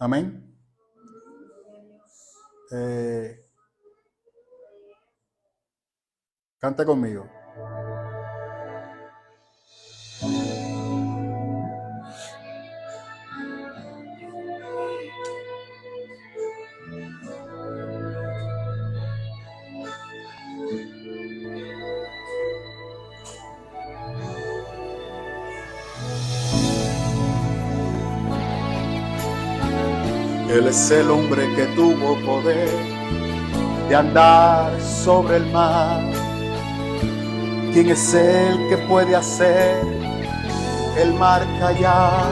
Amén. Canta conmigo. Él es el hombre que tuvo poder de andar sobre el mar. ¿Quién es el que puede hacer el mar callar?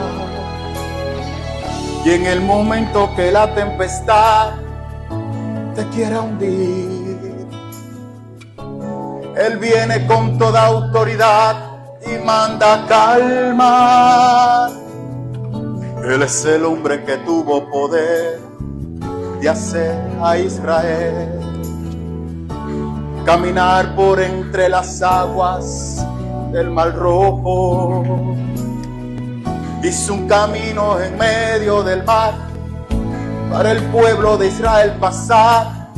Y en el momento que la tempestad te quiera hundir, Él viene con toda autoridad y manda calmar. Él es el hombre que tuvo poder de hacer a Israel caminar por entre las aguas del Mar Rojo. Hizo un camino en medio del mar para el pueblo de Israel pasar,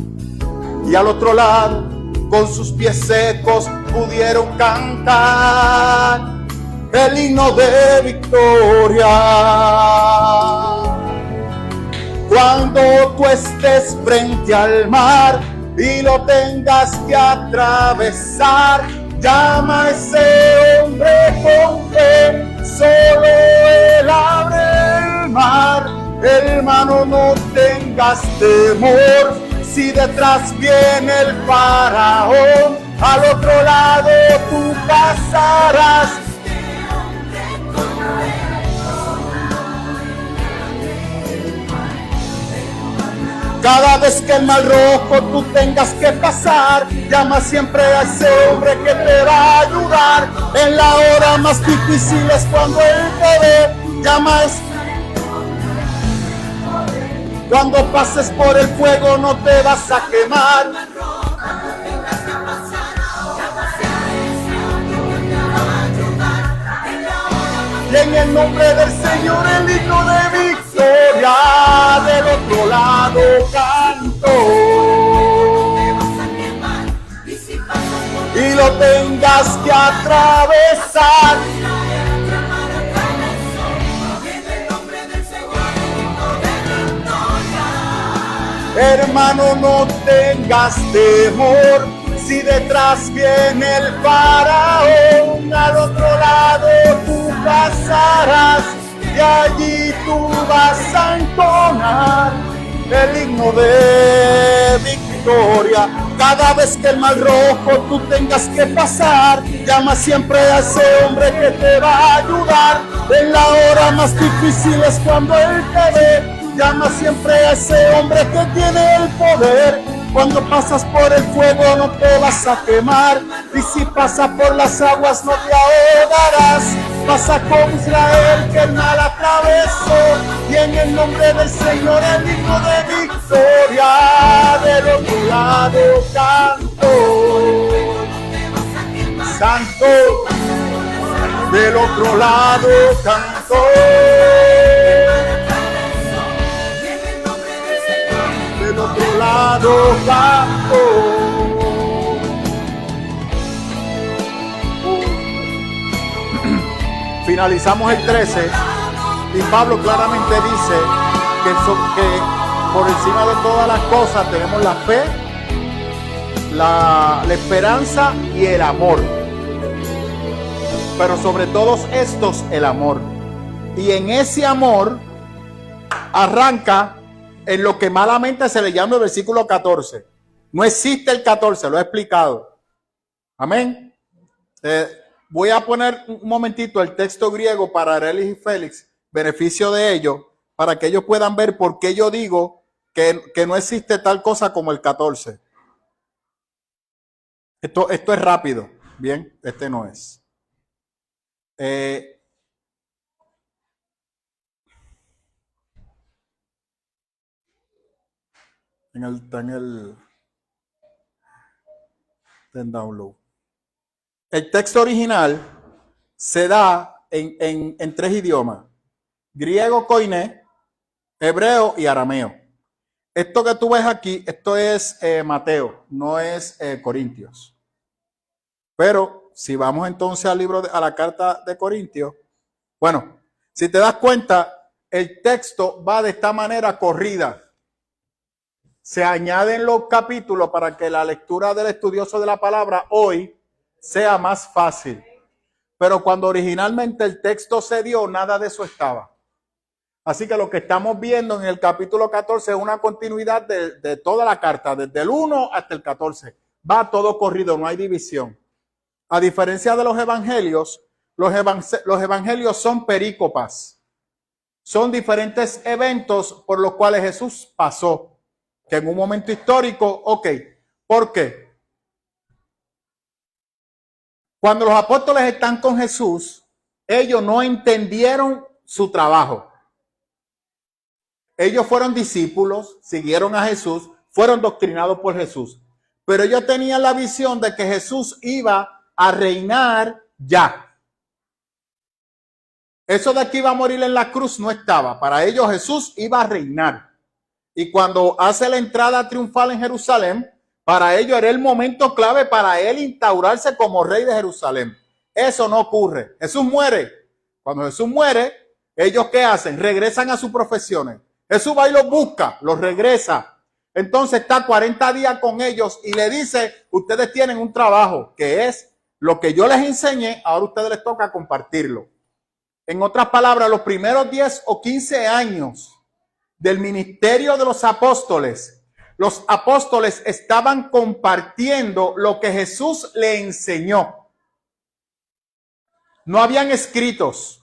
y al otro lado con sus pies secos pudieron cantar el himno de victoria. Cuando tú estés frente al mar y lo tengas que atravesar, llama a ese hombre con fe, solo Él abre el mar. Hermano, no tengas temor, si detrás viene el faraón, al otro lado tú pasarás. Cada vez que el Mar Rojo tú tengas que pasar, llama siempre a ese hombre que te va a ayudar. En la hora más difícil es cuando Él te ve. Llama a ese... Cuando pases por el fuego no te vas a quemar. Y en el nombre del Señor el himno de victoria del otro lado canto. Y lo tengas que atravesar. Hermano, no tengas temor, si detrás viene el faraón, al otro lado tú pasarás, y allí tú vas a entonar el himno de victoria. Cada vez que el Mar Rojo tú tengas que pasar, llama siempre a ese hombre que te va a ayudar. En la hora más difícil es cuando Él te ve. Llama siempre a ese hombre que tiene el poder. Cuando pasas por el fuego no te vas a quemar, y si pasas por las aguas no te ahogarás. Pasa con Israel que el mal atravesó, y en el nombre del Señor el himno de victoria del otro lado canto. Santo, del otro lado canto. Del otro lado canto. Finalizamos el 13 y Pablo claramente dice que por encima de todas las cosas tenemos la fe, la esperanza y el amor, pero sobre todos estos el amor. Y en ese amor arranca en lo que malamente se le llama el versículo 14. No existe el 14, lo he explicado. Amén. Voy a poner un momentito el texto griego para Arelis y Félix, beneficio de ellos, para que ellos puedan ver por qué yo digo que no existe tal cosa como el 14. Esto es rápido. Bien, este no es. Está en download. El texto original se da en tres idiomas: griego koiné, Hebreo y arameo. Esto que tú ves aquí, esto es Mateo, no es Corintios. Pero si vamos entonces al libro, a la carta de Corintios, bueno, si te das cuenta, el texto va de esta manera corrida. Se añaden los capítulos para que la lectura del estudioso de la palabra hoy sea más fácil. Pero cuando originalmente el texto se dio, nada de eso estaba. Así que lo que estamos viendo en el capítulo 14 es una continuidad de toda la carta, desde el 1 hasta el 14. Va todo corrido, no hay división. A diferencia de los evangelios, los evangelios son perícopas. Son diferentes eventos por los cuales Jesús pasó. Que en un momento histórico, ok. ¿Por qué? Cuando los apóstoles están con Jesús, ellos no entendieron su trabajo. Ellos fueron discípulos, siguieron a Jesús, fueron doctrinados por Jesús. Pero ellos tenían la visión de que Jesús iba a reinar ya. Eso de que iba a morir en la cruz no estaba. Para ellos Jesús iba a reinar. Y cuando hace la entrada triunfal en Jerusalén, para ellos era el momento clave para él instaurarse como rey de Jerusalén. Eso no ocurre. Jesús muere. Cuando Jesús muere, ¿ellos qué hacen? Regresan a sus profesiones. Jesús va y los busca, los regresa. Entonces está 40 días con ellos y le dice, ustedes tienen un trabajo que es lo que yo les enseñé, ahora a ustedes les toca compartirlo. En otras palabras, los primeros 10 o 15 años del ministerio de los apóstoles estaban compartiendo lo que Jesús le enseñó. No habían escritos.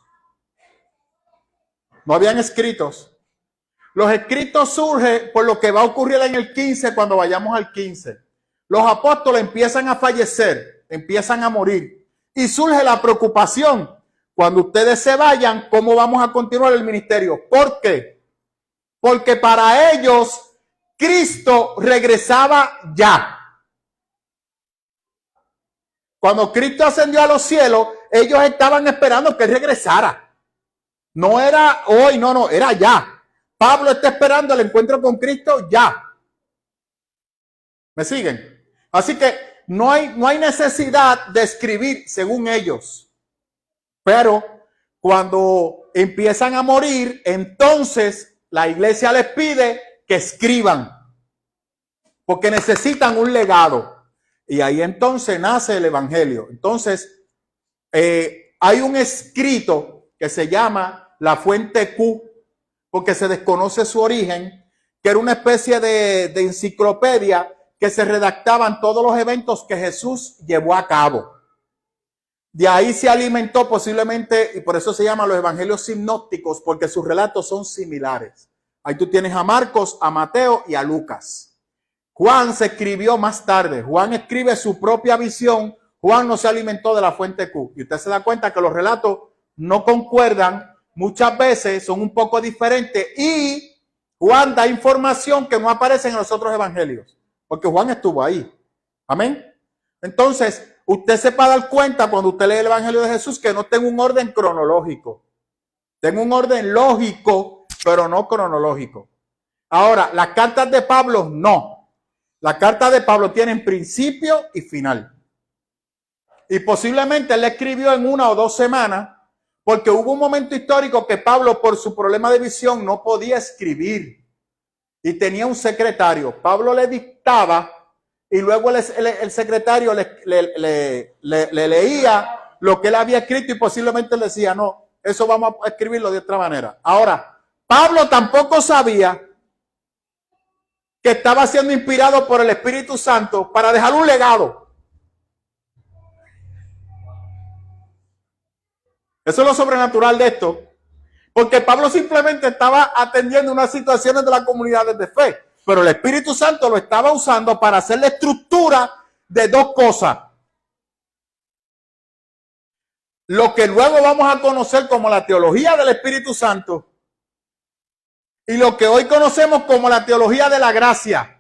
No habían escritos. Los escritos surgen por lo que va a ocurrir en el 15 cuando vayamos al 15. Los apóstoles empiezan a fallecer, empiezan a morir. Y surge la preocupación. Cuando ustedes se vayan, ¿cómo vamos a continuar el ministerio? ¿Por qué? Porque para ellos Cristo regresaba ya. Cuando Cristo ascendió a los cielos, ellos estaban esperando que él regresara. No era hoy, no, era ya. Pablo está esperando el encuentro con Cristo ya. ¿Me siguen? Así que no hay necesidad de escribir según ellos. Pero cuando empiezan a morir, entonces la iglesia les pide que escriban. Porque necesitan un legado. Y ahí entonces nace el evangelio. Entonces, hay un escrito que se llama la fuente Q, porque se desconoce su origen, que era una especie de enciclopedia que se redactaban todos los eventos que Jesús llevó a cabo. De ahí se alimentó posiblemente, y por eso se llaman los evangelios sinópticos, porque sus relatos son similares. Ahí tú tienes a Marcos, a Mateo y a Lucas. Juan se escribió más tarde. Juan escribe su propia visión. Juan no se alimentó de la fuente Q. Y usted se da cuenta que los relatos no concuerdan. Muchas veces son un poco diferentes. Y Juan da información que no aparece en los otros evangelios. Porque Juan estuvo ahí. Amén. Entonces, usted se va a dar cuenta cuando usted lee el evangelio de Jesús que no tengo un orden cronológico. Tengo un orden lógico, pero no cronológico. Ahora, las cartas de Pablo no. La carta de Pablo tiene principio y final. Y posiblemente él escribió en 1 o 2 semanas, porque hubo un momento histórico que Pablo, por su problema de visión, no podía escribir. Y tenía un secretario. Pablo le dictaba y luego el secretario le leía lo que él había escrito y posiblemente le decía, no, eso vamos a escribirlo de otra manera. Ahora, Pablo tampoco sabía que estaba siendo inspirado por el Espíritu Santo para dejar un legado. Eso es lo sobrenatural de esto. Porque Pablo simplemente estaba atendiendo unas situaciones de las comunidades de fe. Pero el Espíritu Santo lo estaba usando para hacer la estructura de 2 cosas. Lo que luego vamos a conocer como la teología del Espíritu Santo y lo que hoy conocemos como la teología de la gracia.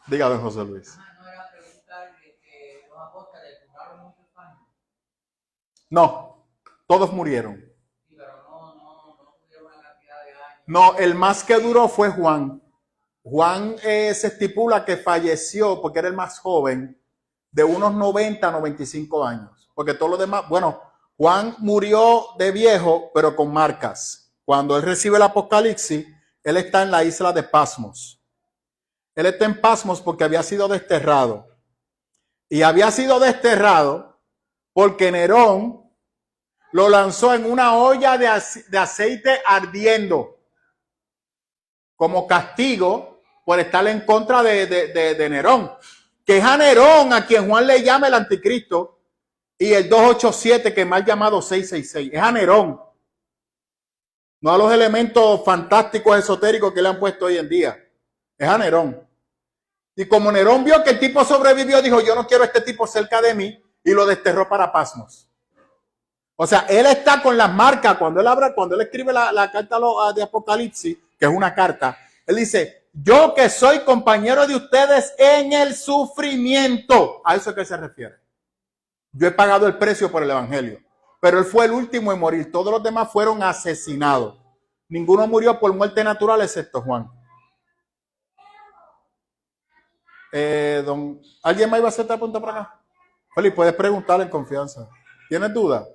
Diga, don José Luis. No. Todos murieron. No, el más que duró fue Juan. Juan se estipula que falleció porque era el más joven, de unos 90 a 95 años. Porque todos los demás, bueno, Juan murió de viejo, pero con marcas. Cuando él recibe el Apocalipsis, él está en la isla de Pasmos. Él está en Pasmos porque había sido desterrado. Y había sido desterrado porque Nerón lo lanzó en una olla de aceite ardiendo como castigo por estar en contra de Nerón. Que es a Nerón a quien Juan le llama el anticristo, y el 287 que mal llamado 666. Es a Nerón. No a los elementos fantásticos esotéricos que le han puesto hoy en día. Es a Nerón. Y como Nerón vio que el tipo sobrevivió, dijo, yo no quiero a este tipo cerca de mí, y lo desterró para Pasmos. O sea, él está con las marcas. Cuando él escribe la carta de Apocalipsis, que es una carta, él dice, yo que soy compañero de ustedes en el sufrimiento. A eso es que se refiere. Yo he pagado el precio por el evangelio, pero él fue el último en morir. Todos los demás fueron asesinados. Ninguno murió por muerte natural excepto Juan. ¿Alguien más iba a hacer esta pregunta para acá? Felipe, puedes preguntarle en confianza. ¿Tienes duda?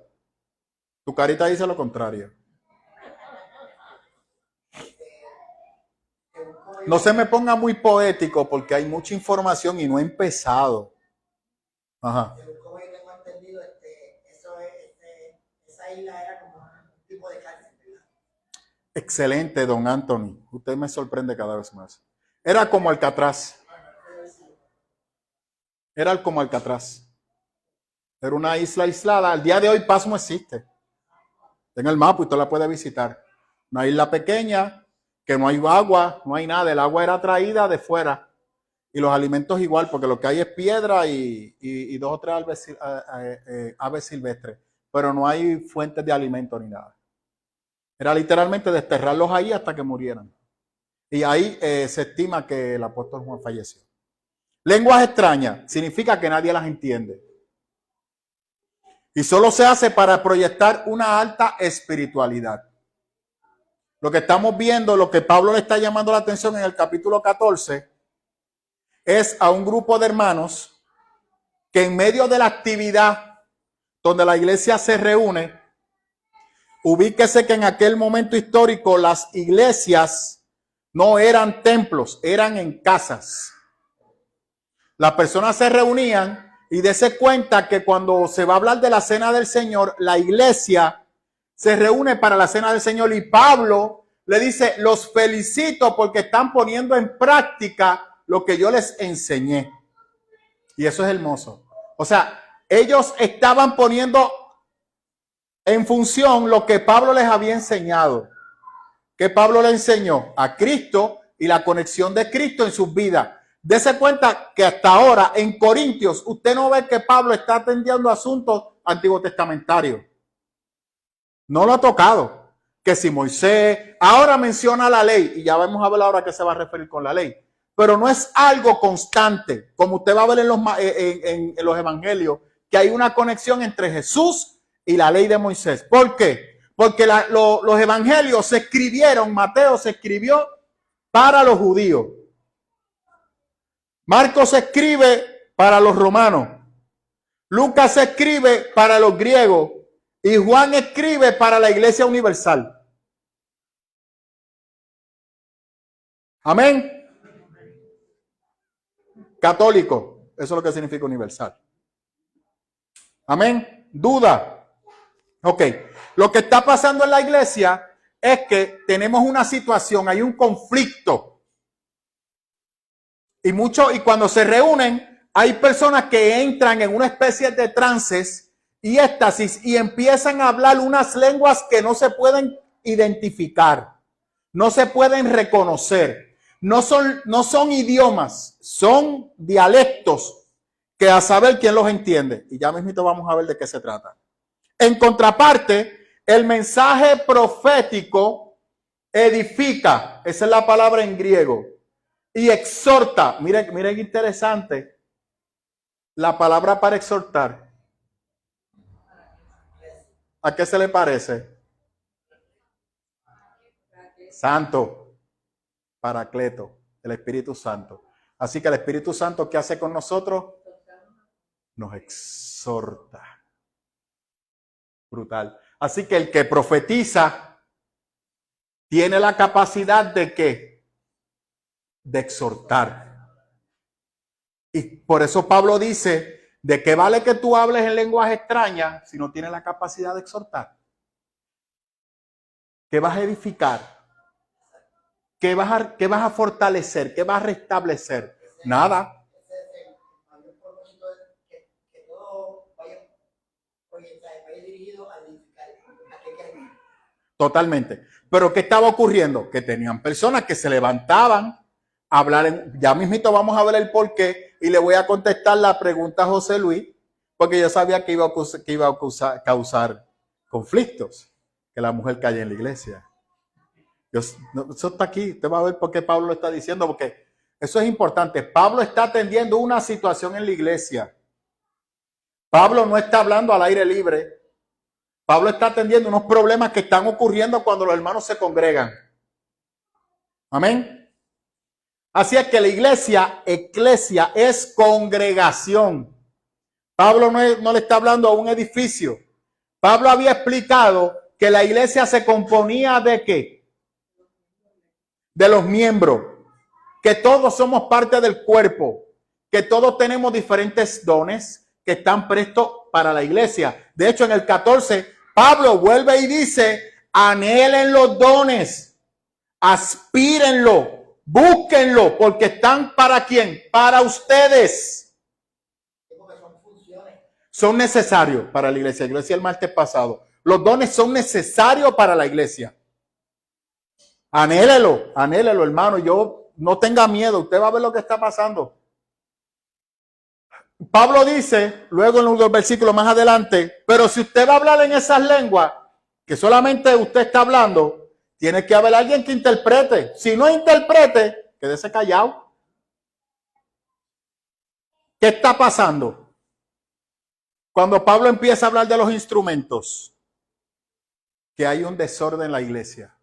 Tu carita dice lo contrario. No se me ponga muy poético porque hay mucha información y no he empezado. Ajá. Como yo tengo entendido, esa isla era como un tipo de cárcel. Excelente, don Anthony. Usted me sorprende cada vez más. Era como Alcatraz. Era como Alcatraz. Era una isla aislada. Al día de hoy Pasmo existe. En el mapa usted la puede visitar. Una isla pequeña, que no hay agua, no hay nada. El agua era traída de fuera. Y los alimentos igual, porque lo que hay es piedra y dos o tres aves silvestres. Pero no hay fuentes de alimento ni nada. Era literalmente desterrarlos ahí hasta que murieran. Y ahí se estima que el apóstol Juan falleció. Lenguas extrañas significa que nadie las entiende. Y solo se hace para proyectar una alta espiritualidad. Lo que estamos viendo, lo que Pablo le está llamando la atención en el capítulo 14, es a un grupo de hermanos que en medio de la actividad donde la iglesia se reúne, ubíquese que en aquel momento histórico las iglesias no eran templos, eran en casas. Las personas se reunían y dése cuenta que cuando se va a hablar de la cena del Señor, la iglesia se reúne para la cena del Señor y Pablo le dice, los felicito porque están poniendo en práctica lo que yo les enseñé. Y eso es hermoso. O sea, ellos estaban poniendo en función lo que Pablo les había enseñado. ¿Qué Pablo le enseñó? A Cristo y la conexión de Cristo en sus vidas. Dese cuenta que hasta ahora en Corintios usted no ve que Pablo está atendiendo asuntos antiguo testamentarios. No lo ha tocado. Que si Moisés, ahora menciona la ley, y ya vamos a ver ahora a qué se va a referir con la ley. Pero no es algo constante, como usted va a ver en los evangelios, que hay una conexión entre Jesús y la ley de Moisés. ¿Por qué? Porque los evangelios se escribieron, Mateo se escribió para los judíos. Marcos se escribe para los romanos. Lucas se escribe para los griegos. Y Juan escribe para la iglesia universal. Amén. Católico. Eso es lo que significa universal. Amén. Duda. Ok. Lo que está pasando en la iglesia es que tenemos una situación, hay un conflicto. Y cuando se reúnen, hay personas que entran en una especie de trances y éxtasis y empiezan a hablar unas lenguas que no se pueden identificar, no se pueden reconocer, no son idiomas, son dialectos que a saber quién los entiende. Y ya mismito vamos a ver de qué se trata. En contraparte, el mensaje profético edifica, esa es la palabra en griego, y exhorta. Miren qué interesante la palabra para exhortar. ¿A qué se le parece? Santo, Paracleto, el Espíritu Santo. Así que el Espíritu Santo, ¿qué hace con nosotros? Nos exhorta. Brutal. Así que el que profetiza tiene la capacidad de ¿qué? De exhortar. Y por eso Pablo dice, ¿de qué vale que tú hables en lenguaje extraña si no tienes la capacidad de exhortar? ¿Qué vas a edificar? ¿Qué vas a fortalecer? ¿Qué vas a restablecer? Nada. Totalmente. Pero ¿qué estaba ocurriendo? Que tenían personas que se levantaban a hablar. Ya mismito vamos a ver el porqué y le voy a contestar la pregunta a José Luis, porque yo sabía que iba a causar conflictos, que la mujer calle en la iglesia. Eso está aquí, usted va a ver por qué Pablo lo está diciendo, porque eso es importante. Pablo está atendiendo una situación en la iglesia. Pablo no está hablando al aire libre. Pablo está atendiendo unos problemas que están ocurriendo cuando los hermanos se congregan. Amén. Así es que la eclesia es congregación. Pablo no le está hablando a un edificio. Pablo había explicado que la iglesia se componía de ¿qué? De los miembros. Que todos somos parte del cuerpo. Que todos tenemos diferentes dones que están prestos para la iglesia. De hecho, en el 14, Pablo vuelve y dice, anhelen los dones, aspírenlo, búsquenlo, porque están ¿para quién? Para ustedes. Son necesarios para la iglesia. Yo decía el martes pasado, los dones son necesarios para la iglesia. Anhélelo, hermano. Yo no tenga miedo, usted va a ver lo que está pasando. Pablo dice, luego en los versículos más adelante, pero si usted va a hablar en esas lenguas, que solamente usted está hablando, tiene que haber alguien que interprete. Si no interprete, quédese callado. ¿Qué está pasando? Cuando Pablo empieza a hablar de los instrumentos, que hay un desorden en la iglesia.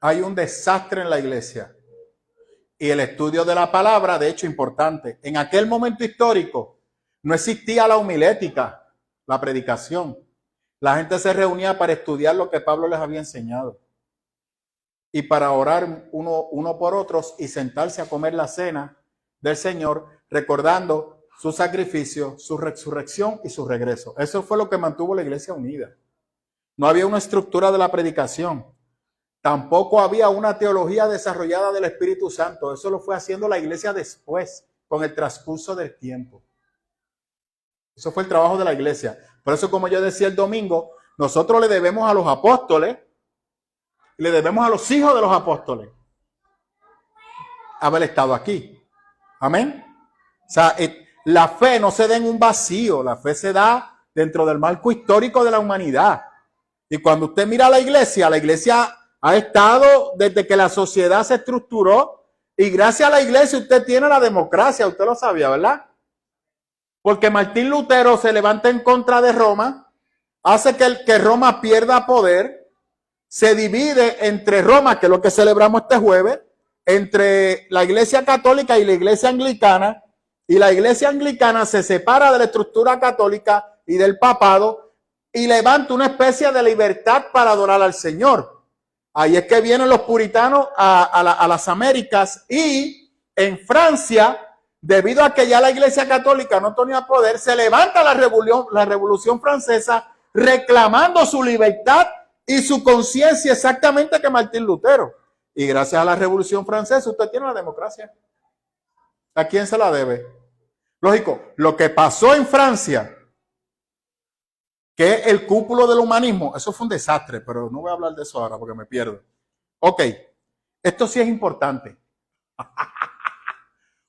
Hay un desastre en la iglesia. Y el estudio de la palabra, de hecho, importante. En aquel momento histórico no existía la homilética, la predicación. La gente se reunía para estudiar lo que Pablo les había enseñado. Y para orar uno por otros y sentarse a comer la cena del Señor, recordando su sacrificio, su resurrección y su regreso. Eso fue lo que mantuvo la iglesia unida. No había una estructura de la predicación. Tampoco había una teología desarrollada del Espíritu Santo. Eso lo fue haciendo la iglesia después, con el transcurso del tiempo. Eso fue el trabajo de la iglesia. Por eso, como yo decía el domingo, nosotros le debemos a los apóstoles, le debemos a los hijos de los apóstoles haber estado aquí. Amén. O sea, la fe no se da en un vacío, la fe se da dentro del marco histórico de la humanidad. Y cuando usted mira a la iglesia ha estado desde que la sociedad se estructuró, y gracias a la iglesia usted tiene la democracia, usted lo sabía, ¿verdad? Porque Martín Lutero se levanta en contra de Roma, hace que Roma pierda poder, se divide entre Roma, que es lo que celebramos este jueves, entre la iglesia católica y la iglesia anglicana, y la iglesia anglicana se separa de la estructura católica y del papado y levanta una especie de libertad para adorar al Señor. Ahí es que vienen los puritanos a las Américas, y en Francia, debido a que ya la iglesia católica no tenía poder, se levanta la revolución francesa reclamando su libertad y su conciencia, exactamente que Martín Lutero. Y gracias a la revolución francesa usted tiene la democracia. ¿A quién se la debe? Lógico, lo que pasó en Francia, que es el cúpulo del humanismo, eso fue un desastre, pero no voy a hablar de eso ahora porque me pierdo. Ok, esto sí es importante.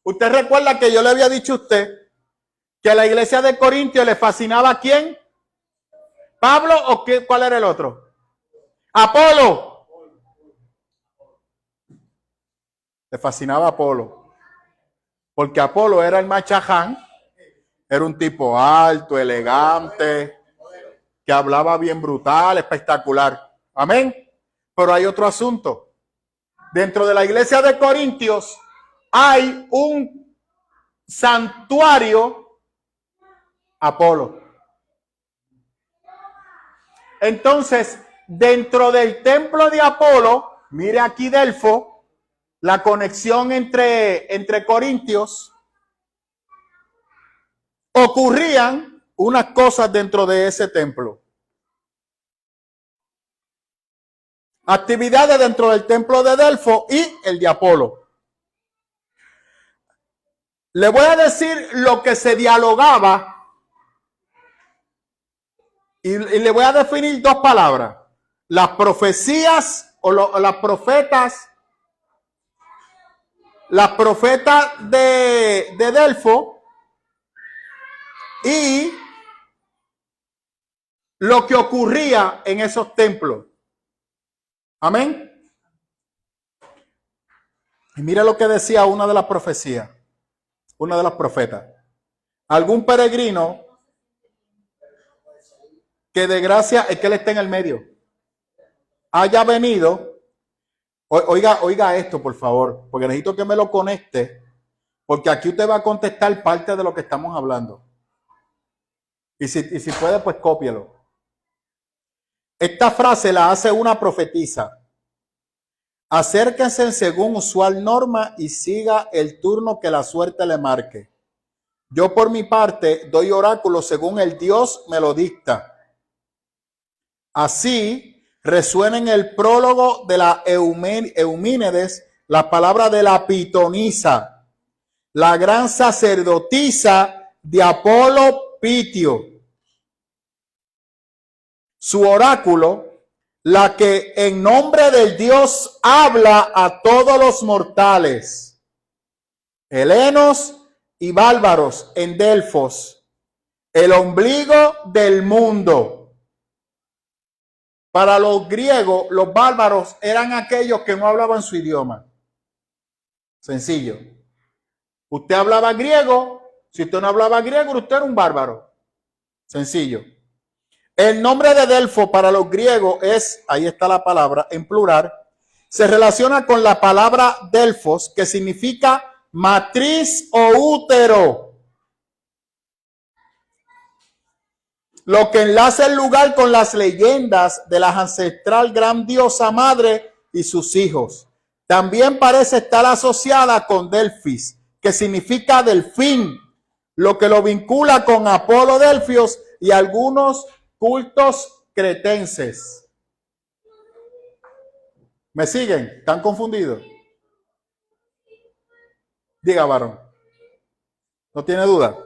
Usted recuerda que yo le había dicho a usted que a la iglesia de Corintios le fascinaba ¿a quién? ¿Pablo o qué? ¿Cuál era el otro? Apolo. Le fascinaba Apolo, porque Apolo era el machaján Era un tipo alto, elegante, que hablaba bien brutal, espectacular. Amén. Pero hay otro asunto. Dentro de la iglesia de Corintios hay un santuario Apolo. Entonces, dentro del templo de Apolo, mire aquí Delfo, la conexión entre Corintios, ocurrían unas cosas dentro de ese templo. Actividades dentro del templo de Delfo y el de Apolo. Le voy a decir lo que se dialogaba y le voy a definir dos palabras. Las profecías o las profetas de Delfo y lo que ocurría en esos templos. Amén. Y mira lo que decía una de las profecías, una de las profetas. Algún peregrino que de gracia es que él esté en el medio, haya venido, oiga esto por favor, porque necesito que me lo conecte, porque aquí usted va a contestar parte de lo que estamos hablando. Y si puede, pues cópielo. Esta frase la hace una profetisa. Acérquense según usual norma y siga el turno que la suerte le marque. Yo por mi parte doy oráculo según el Dios me lo dicta. Así resuena en el prólogo de la Eumínedes la palabra de la pitonisa, la gran sacerdotisa de Apolo Pitio. Su oráculo, la que en nombre del Dios habla a todos los mortales, helenos y bárbaros en Delfos, el ombligo del mundo. Para los griegos, los bárbaros eran aquellos que no hablaban su idioma. Sencillo. Usted hablaba griego, si usted no hablaba griego, usted era un bárbaro. Sencillo. El nombre de Delfo para los griegos es, ahí está la palabra en plural, se relaciona con la palabra Delfos, que significa matriz o útero. Lo que enlaza el lugar con las leyendas de la ancestral gran diosa madre y sus hijos. También parece estar asociada con Delfis, que significa delfín, lo que lo vincula con Apolo Delfios y algunos cultos cretenses. ¿Me siguen? ¿Están confundidos? Diga, varón. ¿No tiene duda?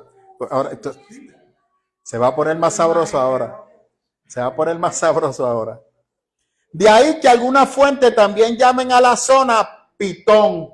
Ahora, entonces, se va a poner más sabroso ahora. Se va a poner más sabroso ahora. De ahí que algunas fuentes también llamen a la zona Pitón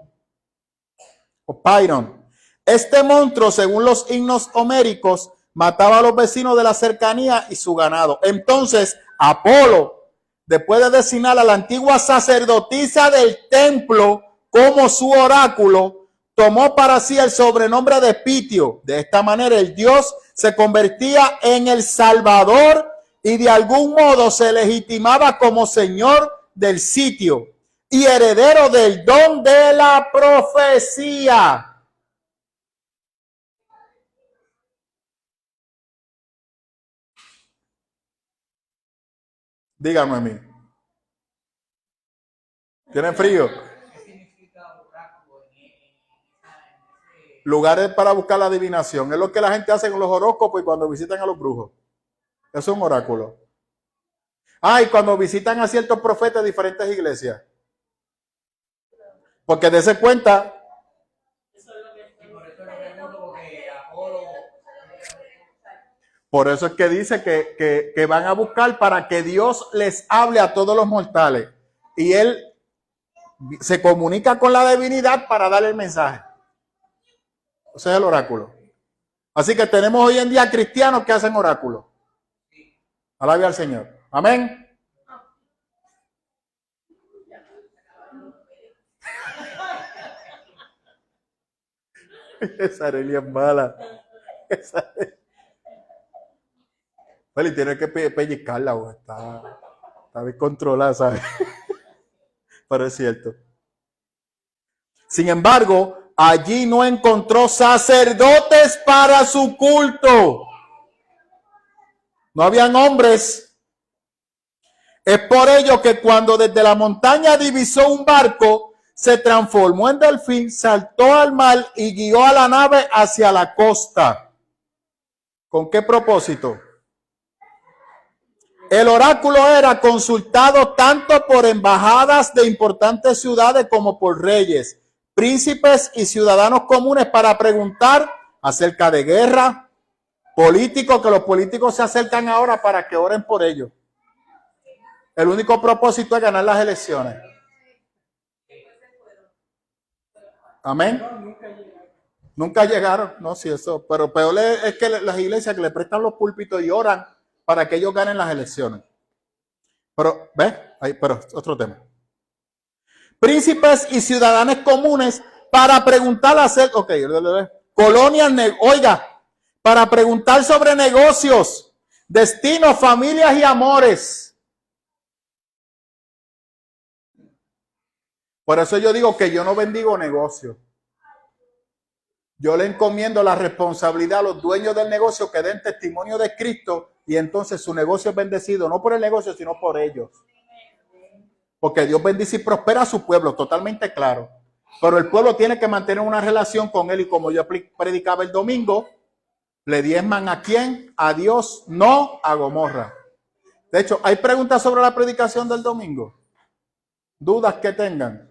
o Pyron. Este monstruo, según los himnos homéricos, mataba a los vecinos de la cercanía y su ganado. Entonces, Apolo, después de designar a la antigua sacerdotisa del templo como su oráculo, tomó para sí el sobrenombre de Pitio. De esta manera, el dios se convertía en el Salvador y de algún modo se legitimaba como señor del sitio y heredero del don de la profecía. Díganme a mí. ¿Tienen frío? Lugares para buscar la adivinación. Es lo que la gente hace con los horóscopos y cuando visitan a los brujos. Es un oráculo. Y cuando visitan a ciertos profetas de diferentes iglesias. Porque dése cuenta. Por eso es que dice que van a buscar para que Dios les hable a todos los mortales. Y Él se comunica con la divinidad para darle el mensaje. Ese es el oráculo. Así que tenemos hoy en día cristianos que hacen oráculos. Alabe al Señor. Amén. Esa Arelia es mala. Feli, tiene que pellizcarla, güey. Está bien controlada, ¿sabes? Pero es cierto. Sin embargo, allí no encontró sacerdotes para su culto. No habían hombres. Es por ello que cuando desde la montaña divisó un barco, se transformó en delfín, saltó al mar y guió a la nave hacia la costa. ¿Con qué propósito? El oráculo era consultado tanto por embajadas de importantes ciudades como por reyes, príncipes y ciudadanos comunes para preguntar acerca de guerra, políticos, que los políticos se acercan ahora para que oren por ellos. El único propósito es ganar las elecciones. Amén. Nunca llegaron, no, sí, eso. Pero peor es que las iglesias que le prestan los púlpitos y oran para que ellos ganen las elecciones. Pero, ¿ves? Ahí, pero otro tema. Príncipes y ciudadanos comunes para preguntar acerca, colonias, oiga, para preguntar sobre negocios, destinos, familias y amores. Por eso yo digo que yo no bendigo negocios. Yo le encomiendo la responsabilidad a los dueños del negocio que den testimonio de Cristo y entonces su negocio es bendecido, no por el negocio, sino por ellos. Porque Dios bendice y prospera a su pueblo, totalmente claro. Pero el pueblo tiene que mantener una relación con él y como yo predicaba el domingo, le diezman ¿a quién? A Dios, no a Gomorra. De hecho, ¿hay preguntas sobre la predicación del domingo? ¿Dudas que tengan?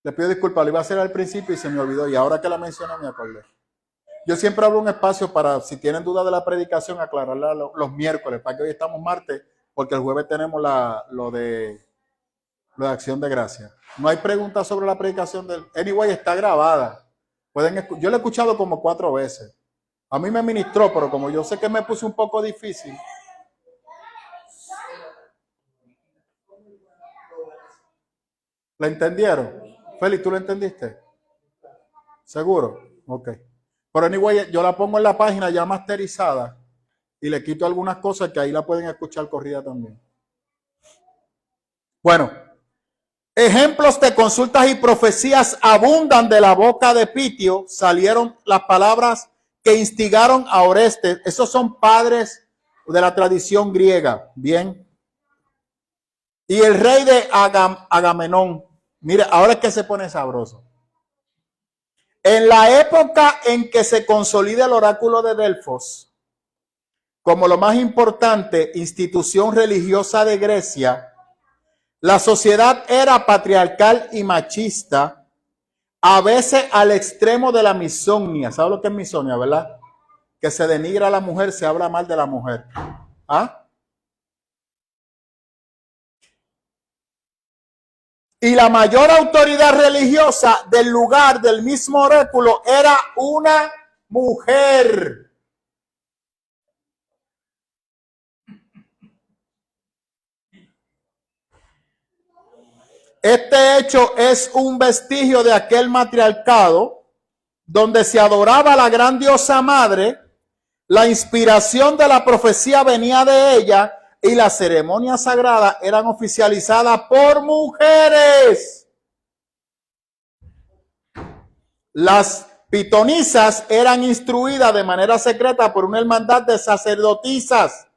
Le pido disculpas, lo iba a hacer al principio y se me olvidó y ahora que la mencioné me acordé. Yo siempre abro un espacio para, si tienen dudas de la predicación, aclararla los miércoles, para que hoy estamos martes, porque el jueves tenemos lo de Acción de Gracia. No hay preguntas sobre la predicación del... Anyway, está grabada. Yo la he escuchado como 4 veces. A mí me ministró, pero como yo sé que me puse un poco difícil. ¿La entendieron? Félix, ¿tú lo entendiste? ¿Seguro? Ok. Pero anyway, yo la pongo en la página ya masterizada y le quito algunas cosas que ahí la pueden escuchar corrida también. Bueno, ejemplos de consultas y profecías abundan de la boca de Pitio. Salieron las palabras que instigaron a Orestes. Esos son padres de la tradición griega. Bien. Y el rey de Agamenón. Mira, ahora es que se pone sabroso. En la época en que se consolida el oráculo de Delfos como lo más importante institución religiosa de Grecia, la sociedad era patriarcal y machista, a veces al extremo de la misoginia. ¿Sabes lo que es misoginia, verdad? Que se denigra a la mujer, se habla mal de la mujer. ¿Ah? Y la mayor autoridad religiosa del lugar del mismo oráculo era una mujer. Este hecho es un vestigio de aquel matriarcado donde se adoraba a la gran diosa madre, la inspiración de la profecía venía de ella y las ceremonias sagradas eran oficializadas por mujeres. Las pitonisas eran instruidas de manera secreta por una hermandad de sacerdotisas,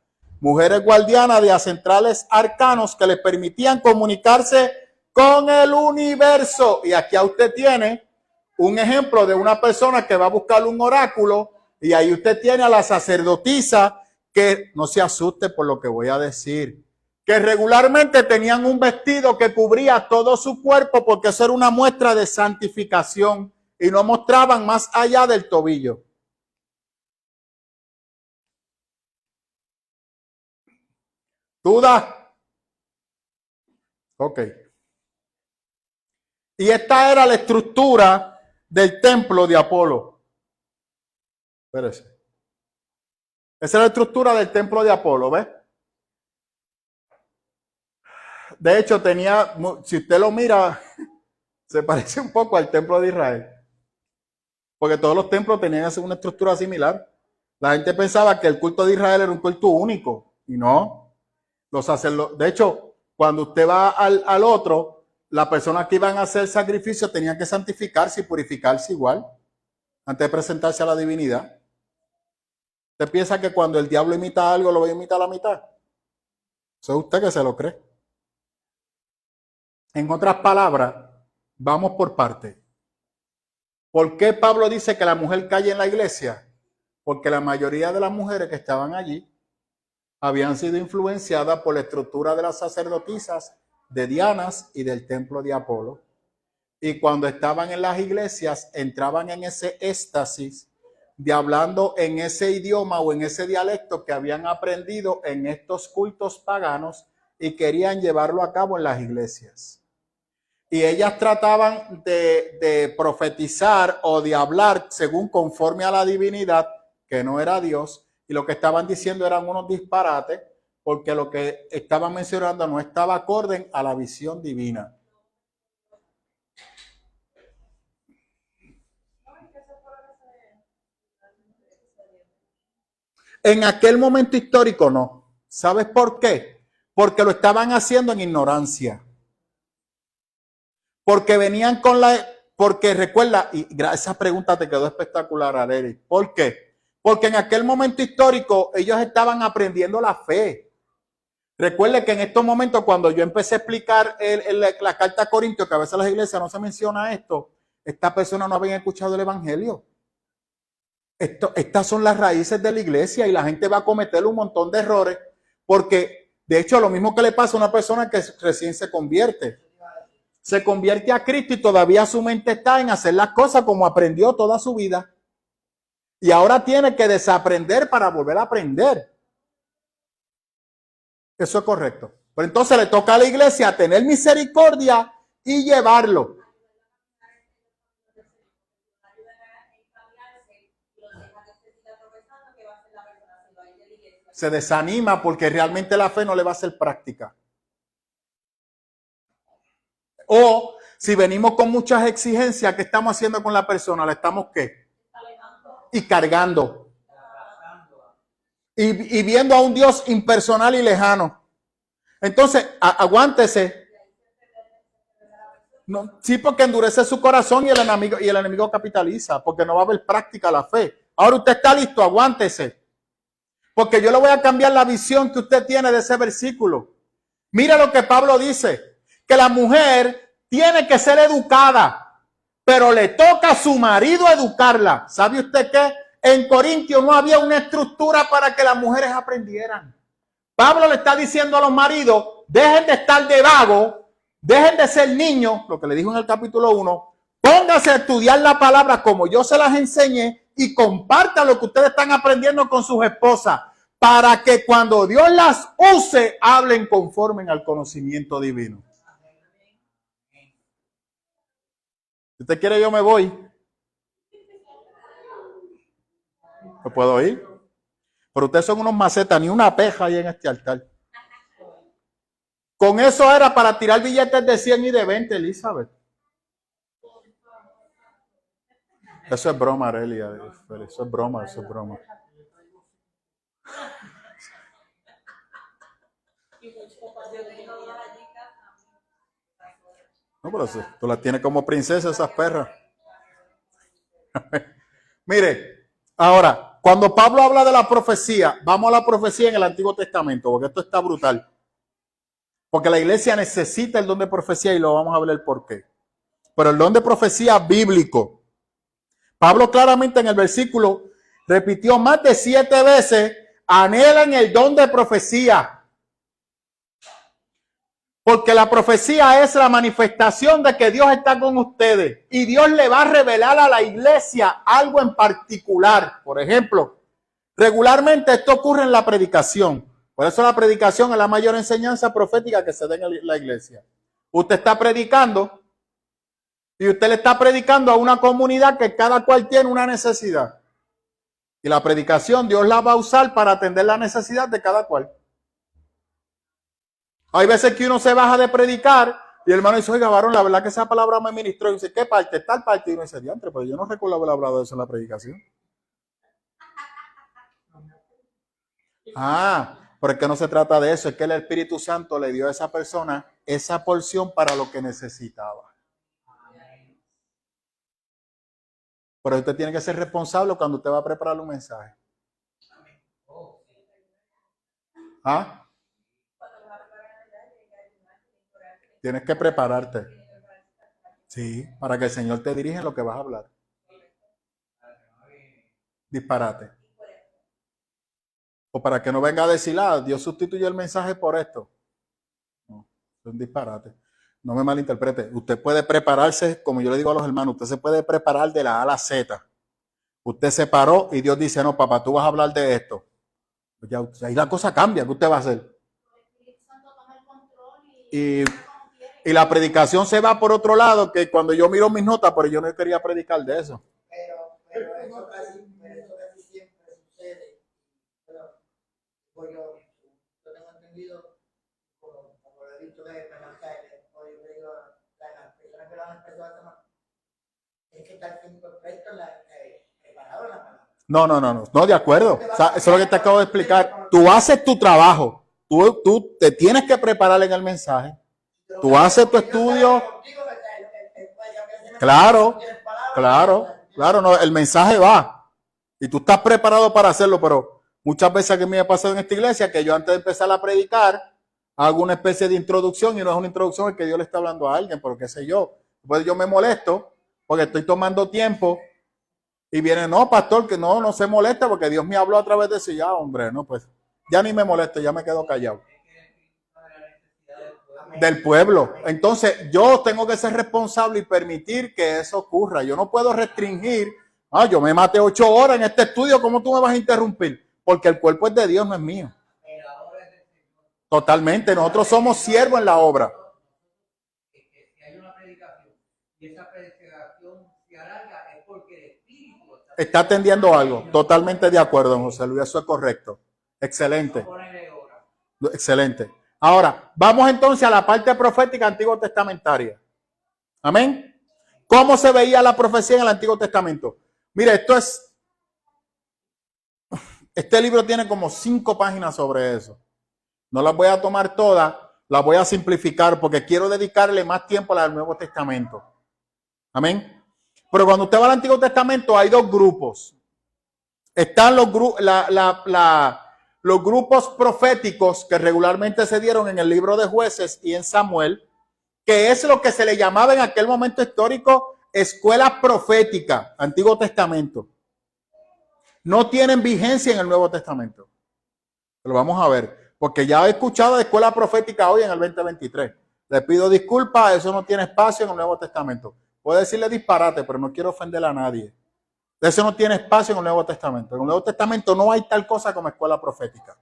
mujeres guardianas de ancestrales arcanos que les permitían comunicarse con el universo. Y aquí a usted tiene un ejemplo de una persona que va a buscar un oráculo y ahí usted tiene a la sacerdotisa que, no se asuste por lo que voy a decir, que regularmente tenían un vestido que cubría todo su cuerpo porque eso era una muestra de santificación y no mostraban más allá del tobillo. ¿Duda? Ok. Y esta era la estructura del templo de Apolo. Espérese. Esa era la estructura del templo de Apolo, ¿ves? De hecho, tenía, si usted lo mira, se parece un poco al templo de Israel. porque todos los templos tenían una estructura similar. La gente pensaba que el culto de Israel era un culto único, y no. Los sacerdotes, de hecho, cuando usted va al otro, las personas que iban a hacer sacrificio tenían que santificarse y purificarse igual, antes de presentarse a la divinidad. ¿Usted piensa que cuando el diablo imita algo, lo va a imitar a la mitad? Eso es usted que se lo cree. En otras palabras, vamos por partes. ¿Por qué Pablo dice que la mujer calle en la iglesia? Porque la mayoría de las mujeres que estaban allí habían sido influenciadas por la estructura de las sacerdotisas, de Dianas y del templo de Apolo. Y cuando estaban en las iglesias, entraban en ese éxtasis de hablando en ese idioma o en ese dialecto que habían aprendido en estos cultos paganos y querían llevarlo a cabo en las iglesias. Y ellas trataban de profetizar o de hablar según conforme a la divinidad, que no era Dios, y lo que estaban diciendo eran unos disparates, porque lo que estaban mencionando no estaba acorde a la visión divina. En aquel momento histórico no. ¿Sabes por qué? Porque lo estaban haciendo en ignorancia. Porque venían con porque recuerda, y esa pregunta te quedó espectacular, Arely. ¿Por qué? Porque en aquel momento histórico ellos estaban aprendiendo la fe. Recuerde que en estos momentos, cuando yo empecé a explicar la carta a Corintios, que a veces en las iglesias no se menciona esto, estas personas no habían escuchado el evangelio. Estas son las raíces de la iglesia y la gente va a cometer un montón de errores porque, de hecho, lo mismo que le pasa a una persona que recién se convierte a Cristo y todavía su mente está en hacer las cosas como aprendió toda su vida y ahora tiene que desaprender para volver a aprender. Eso es correcto. Pero entonces le toca a la iglesia tener misericordia y llevarlo. Se desanima porque realmente la fe no le va a hacer práctica. O si venimos con muchas exigencias, ¿qué estamos haciendo con la persona? ¿La estamos qué? Y cargando. Y viendo a un Dios impersonal y lejano. Entonces, aguántese. No, sí, porque endurece su corazón y el enemigo capitaliza, porque no va a haber práctica la fe. Ahora usted está listo, aguántese. Porque yo le voy a cambiar la visión que usted tiene de ese versículo. Mira lo que Pablo dice, que la mujer tiene que ser educada, pero le toca a su marido educarla. ¿Sabe usted qué? En Corintios no había una estructura para que las mujeres aprendieran. Pablo le está diciendo a los maridos, dejen de estar de vago, dejen de ser niños, lo que le dijo en el capítulo 1, pónganse a estudiar la palabra como yo se las enseñé y compartan lo que ustedes están aprendiendo con sus esposas, para que cuando Dios las use, hablen conforme al conocimiento divino. Si usted quiere, yo me voy. ¿Me puedo ir? Pero ustedes son unos macetas, ni una peja ahí en este altar. Con eso era para tirar billetes de 100 y de 20, Elizabeth. Eso es broma, Arelia. Eso es broma, eso es broma. No, pero tú las tienes como princesa esas perras. Mire, ahora, cuando Pablo habla de la profecía, vamos a la profecía en el Antiguo Testamento, porque esto está brutal. Porque la iglesia necesita el don de profecía y lo vamos a ver el por qué. Pero el don de profecía bíblico. Pablo claramente en el versículo repitió más de 7 veces, anhelan el don de profecía. Porque la profecía es la manifestación de que Dios está con ustedes. Y Dios le va a revelar a la iglesia algo en particular. Por ejemplo, regularmente esto ocurre en la predicación. Por eso la predicación es la mayor enseñanza profética que se da en la iglesia. Usted está predicando y usted le está predicando a una comunidad que cada cual tiene una necesidad. Y la predicación Dios la va a usar para atender la necesidad de cada cual. Hay veces que uno se baja de predicar Y el hermano dice, oiga, varón, la verdad que esa palabra me ministró. Y dice, ¿qué parte? Tal parte. Y uno dice, diantre, pero yo no recuerdo haber hablado de eso en la predicación. Porque no se trata de eso, es que el Espíritu Santo le dio a esa persona esa porción para lo que necesitaba. Pero usted tiene que ser responsable cuando usted va a preparar un mensaje. Tienes que prepararte. Sí, para que el Señor te dirija en lo que vas a hablar. Disparate. O para que no venga a decir, Dios sustituyó el mensaje por esto. No, es un disparate. No me malinterprete. Usted puede prepararse, como yo le digo a los hermanos, usted se puede preparar de la A a la Z. Usted se paró y Dios dice, no, papá, tú vas a hablar de esto. Pues ya, ahí la cosa cambia. ¿Qué usted va a hacer? Y la predicación se va por otro lado, que cuando yo miro mis notas, pero yo no quería predicar de eso. Pero eso casi siempre sucede. Pues yo tengo entendido, como lo he dicho, que hoy yo digo, las personas que lo han expresado es que estar siempre presto preparado en la palabra. No, de acuerdo. O sea, eso es lo que te acabo de explicar. Tú haces tu trabajo. Tú te tienes que preparar en el mensaje. Tú haces tu estudio. Claro, no, el mensaje va. Y tú estás preparado para hacerlo, pero muchas veces que me ha pasado en esta iglesia que yo antes de empezar a predicar hago una especie de introducción y no es una introducción, es que Dios le está hablando a alguien, pero qué sé yo. Pues yo me molesto porque estoy tomando tiempo y viene, no, pastor, que no se molesta porque Dios me habló a través de eso. Ya, hombre, no, pues ya ni me molesto, ya me quedo callado. Del pueblo. Entonces yo tengo que ser responsable y permitir que eso ocurra. Yo no puedo restringir, yo me maté 8 horas en este estudio, ¿cómo tú me vas a interrumpir? Porque el cuerpo es de Dios, no es mío. Totalmente, nosotros somos siervos en la obra. Si hay una predicación y esa predicación se alarga es porque el Espíritu está atendiendo algo. Totalmente de acuerdo, don José Luis, eso es correcto. Excelente. Excelente. Ahora, vamos entonces a la parte profética Antiguo Testamentaria. Amén. ¿Cómo se veía la profecía en el Antiguo Testamento? Mire, este libro tiene como 5 páginas sobre eso. No las voy a tomar todas, las voy a simplificar porque quiero dedicarle más tiempo al Nuevo Testamento. Amén. Pero cuando usted va al Antiguo Testamento hay 2 grupos. Están los grupos proféticos que regularmente se dieron en el libro de Jueces y en Samuel, que es lo que se le llamaba en aquel momento histórico escuela profética, Antiguo Testamento. No tienen vigencia en el Nuevo Testamento. Lo vamos a ver, porque ya he escuchado de escuela profética hoy en el 2023. Le pido disculpas, eso no tiene espacio en el Nuevo Testamento. Puedo decirle disparate, pero no quiero ofender a nadie. Eso no tiene espacio en el Nuevo Testamento. En el Nuevo Testamento no hay tal cosa como escuela profética.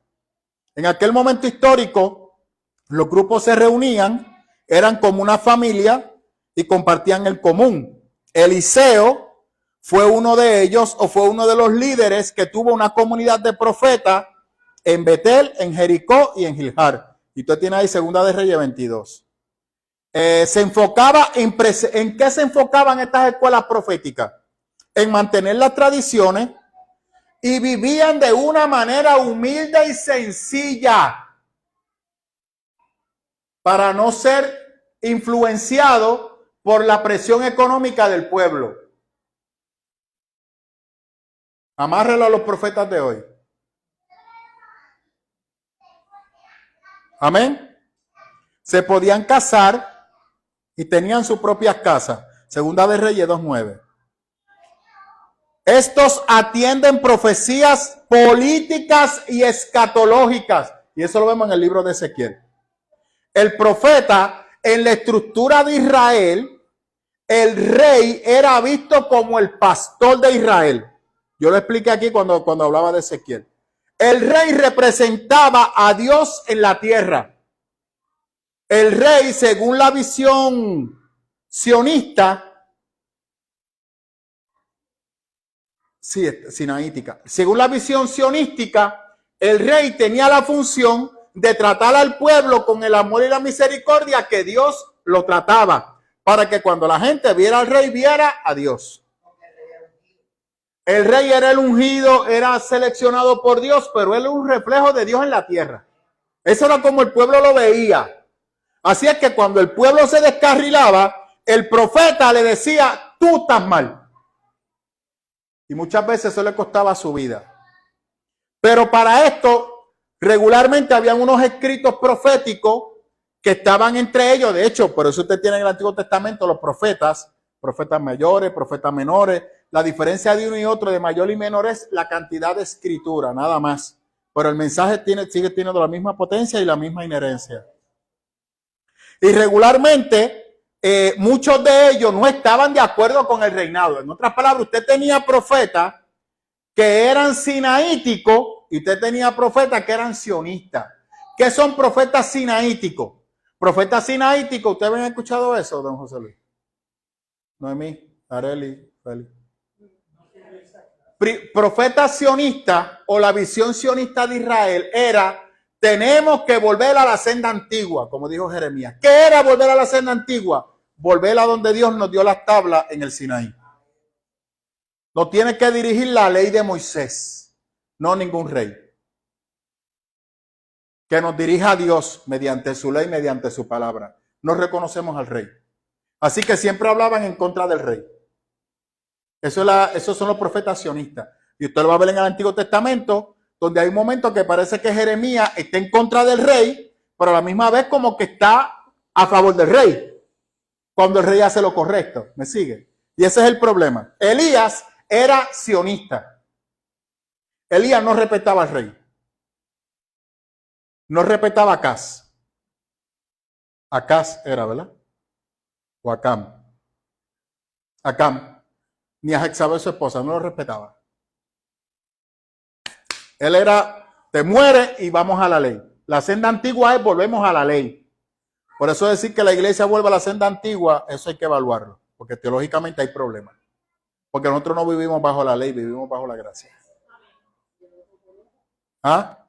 En aquel momento histórico, los grupos se reunían, eran como una familia y compartían el común. Eliseo fue uno de ellos o fue uno de los líderes que tuvo una comunidad de profetas en Betel, en Jericó y en Gilgal. Y usted tiene ahí Segunda de Reyes 22. Se enfocaba ¿en qué se enfocaban estas escuelas proféticas? En mantener las tradiciones y vivían de una manera humilde y sencilla para no ser influenciado por la presión económica del pueblo. Amárrelo a los profetas de hoy. Amén. Se podían casar y tenían sus propias casas. Segunda de Reyes 2:9. Estos atienden profecías políticas y escatológicas. Y eso lo vemos en el libro de Ezequiel. El profeta, en la estructura de Israel, el rey era visto como el pastor de Israel. Yo lo expliqué aquí cuando hablaba de Ezequiel. El rey representaba a Dios en la tierra. El rey, según la visión sionista, sinaítica. Según la visión sionística, el rey tenía la función de tratar al pueblo con el amor y la misericordia que Dios lo trataba para que cuando la gente viera al rey, viera a Dios. El rey era el ungido, era seleccionado por Dios, pero él era un reflejo de Dios en la tierra. Eso era como el pueblo lo veía. Así es que cuando el pueblo se descarrilaba, el profeta le decía, tú estás mal. Y muchas veces eso le costaba su vida. Pero para esto, regularmente habían unos escritos proféticos que estaban entre ellos. De hecho, por eso usted tiene en el Antiguo Testamento los profetas mayores, profetas menores. La diferencia de uno y otro, de mayor y menor, es la cantidad de escritura, nada más. Pero el mensaje sigue teniendo la misma potencia y la misma inherencia. Y regularmente, muchos de ellos no estaban de acuerdo con el reinado. En otras palabras, usted tenía profetas que eran sinaíticos y usted tenía profetas que eran sionistas. ¿Qué son profetas sinaíticos? Profetas sinaíticos, ¿ustedes han escuchado eso, don José Luis? Noemí, Areli, Félix. Profeta sionista o la visión sionista de Israel era: tenemos que volver a la senda antigua, como dijo Jeremías. ¿Qué era volver a la senda antigua? Volver a donde Dios nos dio las tablas en el Sinaí. No tiene que dirigir la ley de Moisés, no ningún rey. Que nos dirija a Dios mediante su ley, mediante su palabra. No reconocemos al rey. Así que siempre hablaban en contra del rey. Esos son los profetas sionistas. Y usted lo va a ver en el Antiguo Testamento, donde hay un momento que parece que Jeremías está en contra del rey, pero a la misma vez como que está a favor del rey, cuando el rey hace lo correcto. ¿Me sigue? Y ese es el problema. Elías era sionista. Elías no respetaba al rey. No respetaba a Acaz. Acaz era, ¿verdad? O Acam. Acam. Ni a Jezabel, su esposa, no lo respetaba. Él era, te muere y vamos a la ley. La senda antigua es volvemos a la ley. Por eso decir que la iglesia vuelva a la senda antigua, eso hay que evaluarlo, porque teológicamente hay problemas. Porque nosotros no vivimos bajo la ley, vivimos bajo la gracia. ¿Ah?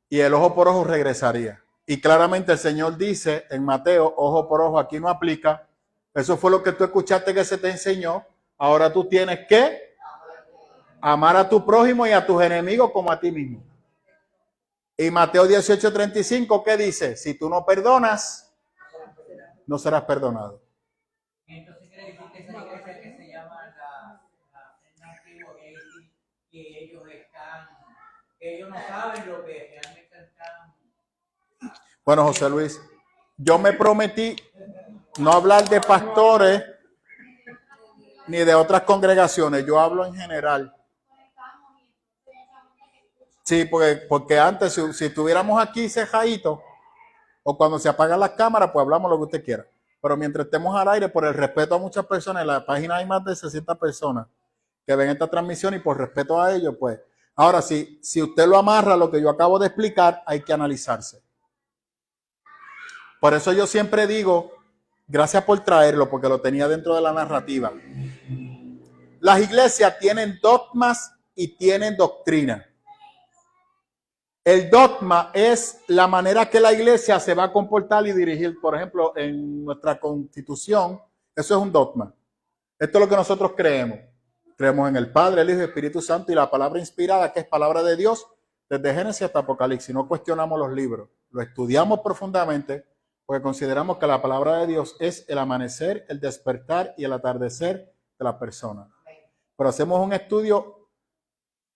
Y el ojo por ojo regresaría. Y claramente el Señor dice en Mateo, ojo por ojo, aquí no aplica. Eso fue lo que tú escuchaste que se te enseñó. Ahora tú tienes que amar a tu prójimo y a tus enemigos como a ti mismo. Y Mateo 18:35, ¿qué dice? Si tú no perdonas, no serás perdonado. Entonces quiere decir que esa iglesia que se llama la senda antigua, que ellos no saben lo que realmente están. Bueno, José Luis, yo me prometí no hablar de pastores ni de otras congregaciones. Yo hablo en general. Sí, porque antes, si estuviéramos aquí cejaditos, o cuando se apagan las cámaras, pues hablamos lo que usted quiera. Pero mientras estemos al aire, por el respeto a muchas personas, en la página hay más de 60 personas que ven esta transmisión y por respeto a ellos, pues. Ahora, si usted lo amarra a lo que yo acabo de explicar, hay que analizarse. Por eso yo siempre digo, gracias por traerlo, porque lo tenía dentro de la narrativa. Las iglesias tienen dogmas y tienen doctrina. El dogma es la manera que la iglesia se va a comportar y dirigir. Por ejemplo, en nuestra constitución, eso es un dogma. Esto es lo que nosotros creemos. Creemos en el Padre, el Hijo y el Espíritu Santo y la palabra inspirada, que es palabra de Dios, desde Génesis hasta Apocalipsis. No cuestionamos los libros, lo estudiamos profundamente porque consideramos que la palabra de Dios es el amanecer, el despertar y el atardecer de la persona. Pero hacemos un estudio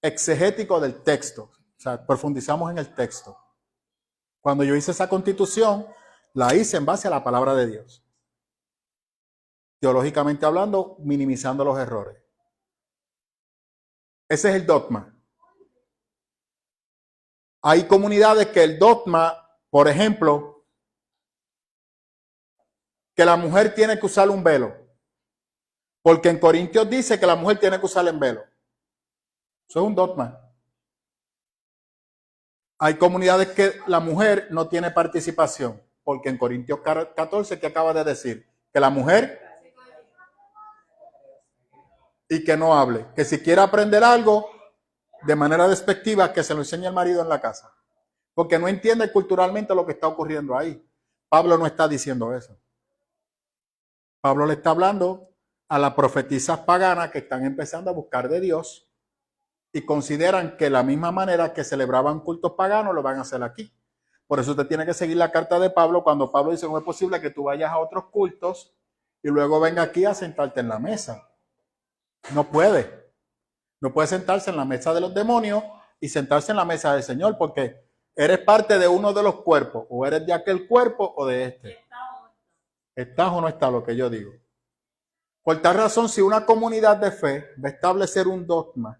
exegético del texto. O sea, profundizamos en el texto. Cuando yo hice esa constitución, la hice en base a la palabra de Dios. Teológicamente hablando, minimizando los errores. Ese es el dogma. Hay comunidades que el dogma, por ejemplo, que la mujer tiene que usar un velo. Porque en Corintios dice que la mujer tiene que usar el velo. Eso es un dogma. Hay comunidades que la mujer no tiene participación, porque en Corintios 14, ¿qué acaba de decir? Que la mujer y que no hable, que si quiere aprender algo de manera despectiva, que se lo enseñe el marido en la casa, porque no entiende culturalmente lo que está ocurriendo ahí. Pablo no está diciendo eso. Pablo le está hablando a las profetisas paganas que están empezando a buscar de Dios y consideran que la misma manera que celebraban cultos paganos lo van a hacer aquí. Por eso usted tiene que seguir la carta de Pablo cuando Pablo dice no es posible que tú vayas a otros cultos y luego venga aquí a sentarte en la mesa. No puede. No puede sentarse en la mesa de los demonios y sentarse en la mesa del Señor porque eres parte de uno de los cuerpos. O eres de aquel cuerpo o de este. ¿Estás o no está lo que yo digo? Por tal razón, si una comunidad de fe va a establecer un dogma,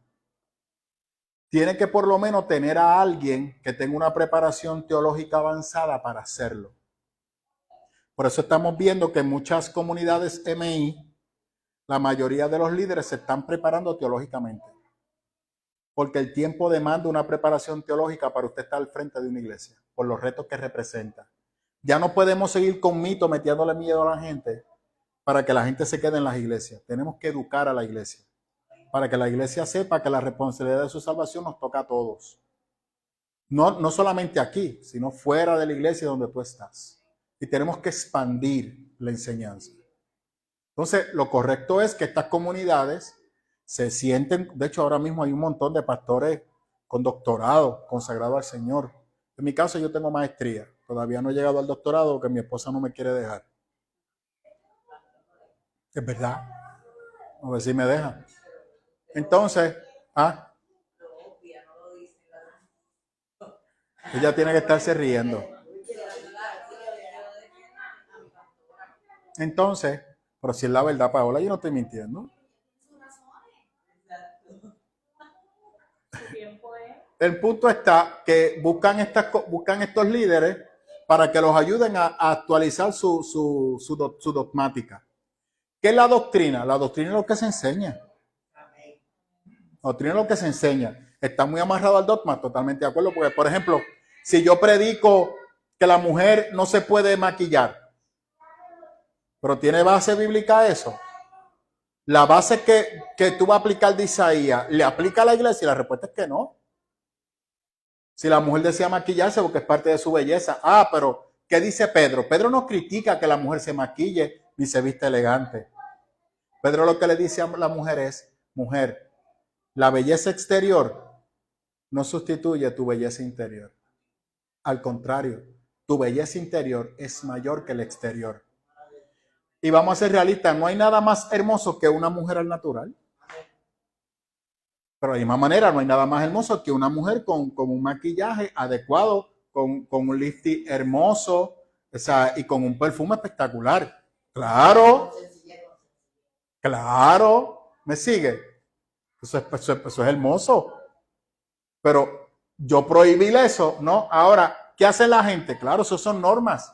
tiene que por lo menos tener a alguien que tenga una preparación teológica avanzada para hacerlo. Por eso estamos viendo que en muchas comunidades MI, la mayoría de los líderes se están preparando teológicamente. Porque el tiempo demanda una preparación teológica para usted estar al frente de una iglesia, por los retos que representa. Ya no podemos seguir con mitos metiéndole miedo a la gente para que la gente se quede en las iglesias. Tenemos que educar a la iglesia para que la iglesia sepa que la responsabilidad de su salvación nos toca a todos. No solamente aquí, sino fuera de la iglesia donde tú estás. Y tenemos que expandir la enseñanza. Entonces, lo correcto es que estas comunidades se sienten, de hecho ahora mismo hay un montón de pastores con doctorado, consagrados al Señor. En mi caso yo tengo maestría, todavía no he llegado al doctorado porque mi esposa no me quiere dejar. Es verdad, a ver si me deja. Entonces, ella tiene que estarse riendo. Entonces, pero si es la verdad, Paola, yo no estoy mintiendo. El punto está que buscan estos líderes para que los ayuden a actualizar su dogmática. ¿Qué es la doctrina? La doctrina es lo que se enseña. La doctrina es lo que se enseña. Está muy amarrado al dogma, totalmente de acuerdo. Porque, por ejemplo, si yo predico que la mujer no se puede maquillar, pero ¿tiene base bíblica eso? La base que tú vas a aplicar de Isaías, ¿le aplica a la iglesia? Y la respuesta es que no. Si la mujer desea maquillarse porque es parte de su belleza. Pero ¿qué dice Pedro? Pedro no critica que la mujer se maquille ni se viste elegante. Pedro lo que le dice a la mujer es, mujer, la belleza exterior no sustituye tu belleza interior. Al contrario, tu belleza interior es mayor que el exterior. Y vamos a ser realistas, no hay nada más hermoso que una mujer al natural. Pero de la misma manera, no hay nada más hermoso que una mujer con un maquillaje adecuado, con un lifting hermoso, o sea, y con un perfume espectacular. Claro, ¿me sigue? Eso es hermoso. Pero yo prohibí eso, ¿no? Ahora, ¿qué hace la gente? Claro, eso son normas.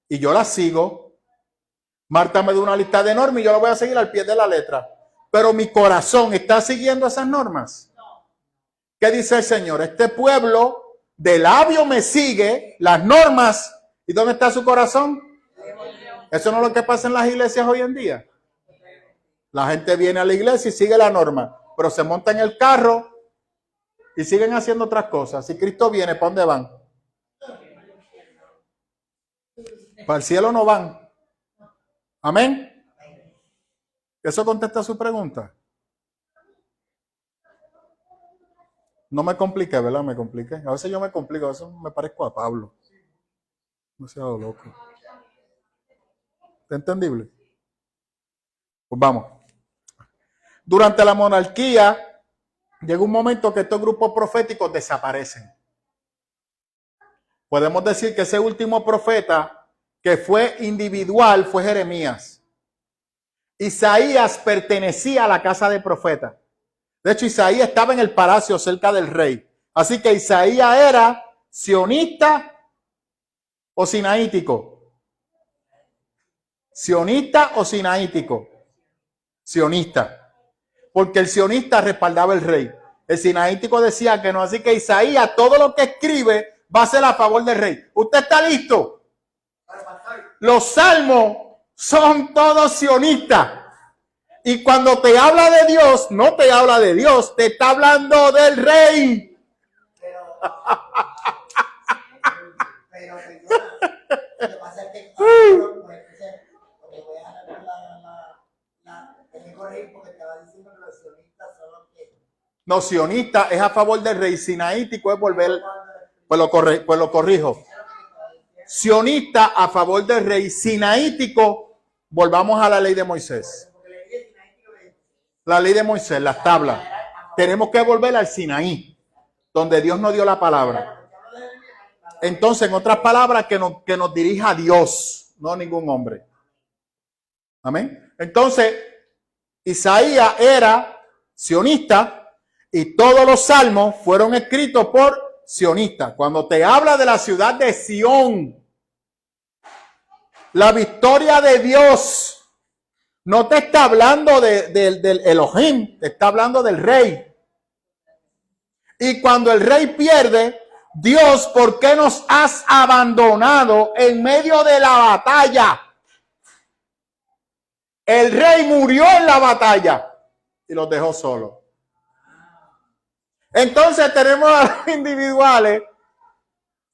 Y yo las sigo. Marta me dio una lista de normas y yo la voy a seguir al pie de la letra. Pero mi corazón está siguiendo esas normas. ¿Qué dice el Señor? Este pueblo de labio me sigue las normas. ¿Y dónde está su corazón? Eso no es lo que pasa en las iglesias hoy en día. La gente viene a la iglesia y sigue la norma, pero se monta en el carro y siguen haciendo otras cosas. Si Cristo viene, ¿para dónde van? Para el cielo no van. Amén. ¿Eso contesta su pregunta? No me compliqué, ¿verdad? Me compliqué. A veces yo me complico, a veces me parezco a Pablo. No sea loco. ¿Es entendible? Pues vamos. Durante la monarquía, llega un momento que estos grupos proféticos desaparecen. Podemos decir que ese último profeta que fue individual fue Jeremías. Isaías pertenecía a la casa de profeta. De hecho, Isaías estaba en el palacio cerca del rey. Así que Isaías era sionista o sinaítico. ¿Sionista o sinaítico? Sionista. Porque el sionista respaldaba el rey. El sinaítico decía que no. Así que Isaías, todo lo que escribe, va a ser a favor del rey. ¿Usted está listo? Los salmos son todos sionistas. Y cuando te habla de Dios, no te habla de Dios, te está hablando del rey. Pero lo que pasa Porque voy a agarrar me corregí porque estaba diciendo que los sionistas son los que... No, sionista es a favor del rey, sinaítico es volver, pues lo corrijo. Sionista a favor del rey, sinaítico, volvamos a la ley de Moisés. La ley de Moisés, las tablas. Tenemos que volver al Sinaí, donde Dios nos dio la palabra. Entonces, en otras palabras, que nos dirija a Dios, no a ningún hombre. Amén. Entonces, Isaías era sionista y todos los salmos fueron escritos por sionistas. Cuando te habla de la ciudad de Sión, la victoria de Dios, no te está hablando del Elohim, te está hablando del rey. Y cuando el rey pierde, Dios, ¿por qué nos has abandonado en medio de la batalla? El rey murió en la batalla y los dejó solos. Entonces tenemos a los individuales,